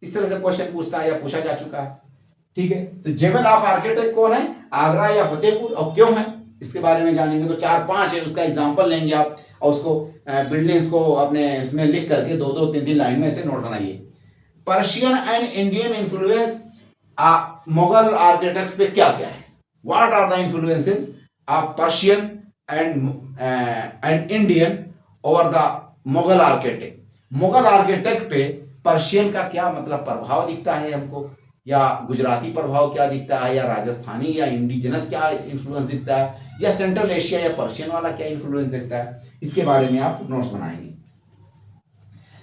इस तरह से क्वेश्चन पूछता है या पूछा जा चुका है। ठीक है, तो जेवल ऑफ आर्किटेक्ट कौन है, आगरा या फतेहपुर, और क्यों है, इसके बारे में जानेंगे। तो 4-5 है, उसका एग्जांपल लेंगे आप और उसको बिल्डिंग्स को अपने इसमें लिख करके 2-2, 3-3 लाइन में ऐसे नोट बनाइए। Persian and Indian influence Mughal architects पे क्या क्या है? What are the influences of Persian and Indian over the Mughal architect. Mughal architect पे पर्शियन का क्या मतलब प्रभाव दिखता है हमको, या गुजराती प्रभाव क्या दिखता है, या राजस्थानी या इंडिजिनस क्या इन्फ्लुएंस दिखता है, या सेंट्रल एशिया या पर्शियन वाला क्या इन्फ्लुएंस दिखता है, इसके बारे में आप नोट्स बनाएंगे।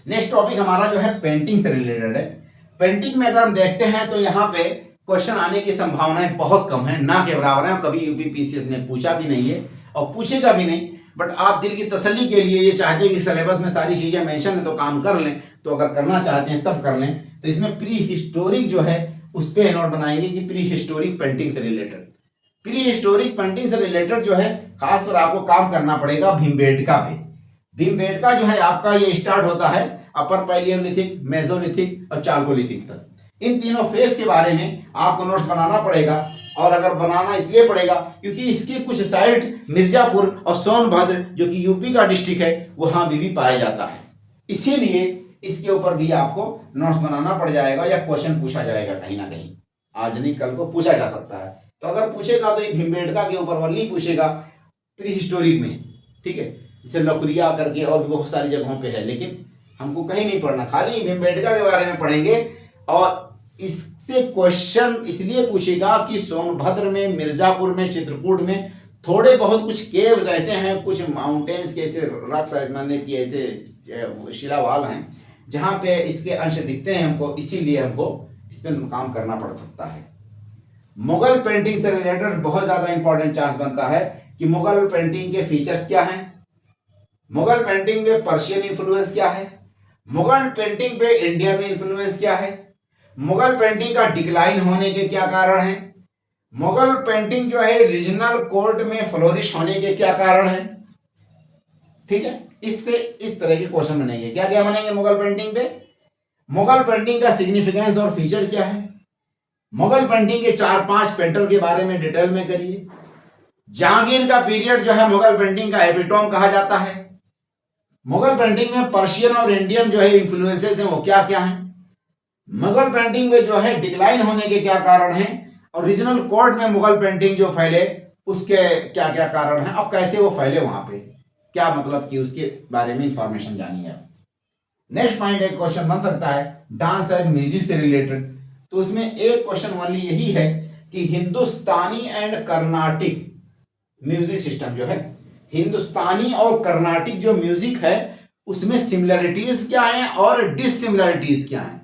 नेक्स्ट टॉपिक हमारा जो है पेंटिंग से रिलेटेड है। पेंटिंग में अगर हम देखते हैं तो यहाँ पे क्वेश्चन आने की संभावनाएं बहुत कम है, ना के बराबर है। कभी यूपीपीसीएस ने पूछा भी नहीं है और पूछेगा भी नहीं, बट आप दिल की तसल्ली के लिए ये चाहते हैं कि सिलेबस में सारी चीजें मेंशन है तो काम कर लें, तो अगर करना चाहते हैं तब कर लें। तो इसमें प्री हिस्टोरिक जो है उस पर नोट बनाएंगे कि प्री हिस्टोरिक पेंटिंग से रिलेटेड। प्री हिस्टोरिक पेंटिंग से रिलेटेड जो है खास कर आपको काम करना पड़ेगा भीमबेटका पे। भीमबेटका जो है आपका ये स्टार्ट होता है अपर पैलियोलिथिक, मेसोलिथिक और चालकोलिथिक तक। इन तीनों फेज के बारे में आपको नोट्स बनाना पड़ेगा। और अगर बनाना इसलिए पड़ेगा क्योंकि इसके कुछ साइट मिर्जापुर और सोनभद्र जो कि यूपी का डिस्ट्रिक्ट है वहां भी पाया जाता है, इसीलिए इसके ऊपर भी आपको नोट्स बनाना पड़ जाएगा या क्वेश्चन पूछा जाएगा कहीं ना कहीं। आज नहीं कल को पूछा जा सकता है, तो अगर पूछेगा तो ये भीमबेटका के ऊपर वनली पूछेगा प्री हिस्टोरिक में। ठीक है, जैसे लकुरिया करके और भी बहुत सारी जगहों पे है, लेकिन हमको कहीं नहीं पढ़ना, खाली भीमबेटका के बारे में पढ़ेंगे। और इससे क्वेश्चन इसलिए पूछेगा कि सोनभद्र में, मिर्जापुर में, चित्रकूट में थोड़े बहुत कुछ केव्स ऐसे हैं, कुछ माउंटेन्स के ऐसे रॉक्स की ऐसे शिलावाल हैं जहाँ पे इसके अंश दिखते हैं हमको, इसीलिए हमको इस पर काम करना पड़ सकता है। मुगल पेंटिंग से रिलेटेड बहुत ज्यादा इंपॉर्टेंट चांस बनता है कि मुगल पेंटिंग के फीचर्स क्या हैं, मुगल पेंटिंग में पर्शियन इन्फ्लुएंस क्या है, मुगल पेंटिंग पे इंडियन इन्फ्लुएंस क्या है, मुगल पेंटिंग का डिक्लाइन होने के क्या कारण है, मुगल पेंटिंग जो है रीजनल कोर्ट में फ्लोरिश होने के क्या कारण है। ठीक है, इससे इस तरह के क्वेश्चन बनेंगे। क्या क्या बनेंगे मुगल पेंटिंग पे? मुगल पेंटिंग का सिग्निफिकेंस और फीचर क्या है, मुगल पेंटिंग के 4-5 पेंटर के बारे में डिटेल में करिए। जहांगीर का पीरियड जो है मुगल पेंटिंग का एपिटोम कहा जाता है। मुगल पेंटिंग में पर्शियन और इंडियन जो है इन्फ्लुएंसेस हैं वो क्या क्या हैं। मुगल पेंटिंग में जो है डिक्लाइन होने के क्या कारण हैं, और रीजनल कोर्ट में मुगल पेंटिंग जो फैले उसके क्या क्या कारण हैं, अब कैसे वो फैले, वहां पे क्या मतलब कि उसके बारे में इंफॉर्मेशन जानिए आप। नेक्स्ट पॉइंट एक क्वेश्चन बन सकता है डांस एंड म्यूजिक से रिलेटेड। तो उसमें एक क्वेश्चन ओनली यही है कि हिंदुस्तानी एंड कर्नाटिक म्यूजिक सिस्टम जो है, हिंदुस्तानी और कर्नाटिक जो म्यूजिक है उसमें सिमिलरिटीज क्या है और डिसिमिलरिटीज क्या है।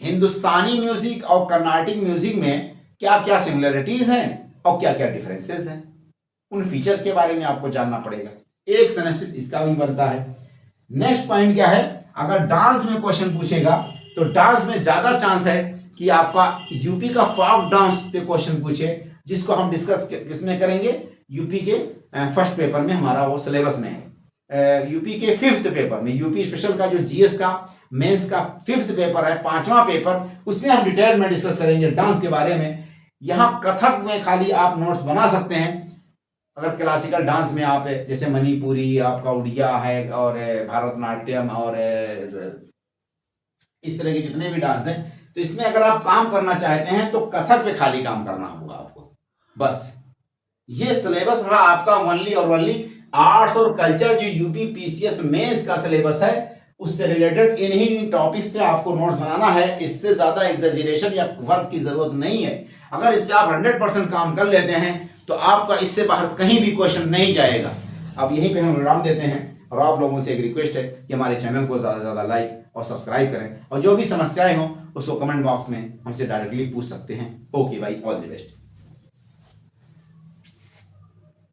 हिंदुस्तानी म्यूजिक और कर्नाटिक म्यूजिक में क्या क्या सिमिलरिटीज हैं और क्या क्या डिफरेंसेस हैं, उन फीचर के बारे में आपको जानना पड़ेगा। एक सिनेप्सिस इसका भी बनता है। नेक्स्ट पॉइंट क्या है, अगर डांस में क्वेश्चन पूछेगा तो डांस में ज्यादा चांस है कि आपका यूपी का फोक डांस पे क्वेश्चन पूछे, जिसको हम डिस्कस किसमें करेंगे, यूपी के फर्स्ट पेपर में हमारा वो सिलेबस में है। यूपी के 5th पेपर में, यूपी स्पेशल का जो जीएस का मेंस का 5th पेपर है, 5वां पेपर, उसमें हम डिटेल में डिस्कस करेंगे डांस के बारे में। यहाँ कथक में खाली आप नोट्स बना सकते हैं। अगर क्लासिकल डांस में आप जैसे मणिपुरी, आपका उड़िया है और भारतनाट्यम और इस तरह के जितने भी डांस हैं, तो इसमें अगर आप काम करना चाहते हैं तो कथक पे खाली काम करना होगा आपको। बस ये सिलेबस रहा आपका ओनली और ओनली आर्ट्स और कल्चर जो यूपी पीसीएस मेंस का सिलेबस है, उससे रिलेटेड इन्हीं टॉपिक्स पे आपको नोट्स बनाना है। इससे ज्यादा एग्जैजरेशन या वर्क की जरूरत नहीं है। अगर इस पे आप 100% काम कर लेते हैं तो आपका इससे बाहर कहीं भी क्वेश्चन नहीं जाएगा। अब यहीं पे हम विराम देते हैं और आप लोगों से एक रिक्वेस्ट है कि हमारे चैनल को ज़्यादा से ज़्यादा लाइक और सब्सक्राइब करें और जो भी समस्याएं हों उसको कमेंट बॉक्स में हमसे डायरेक्टली पूछ सकते हैं। ओके भाई, ऑल द बेस्ट।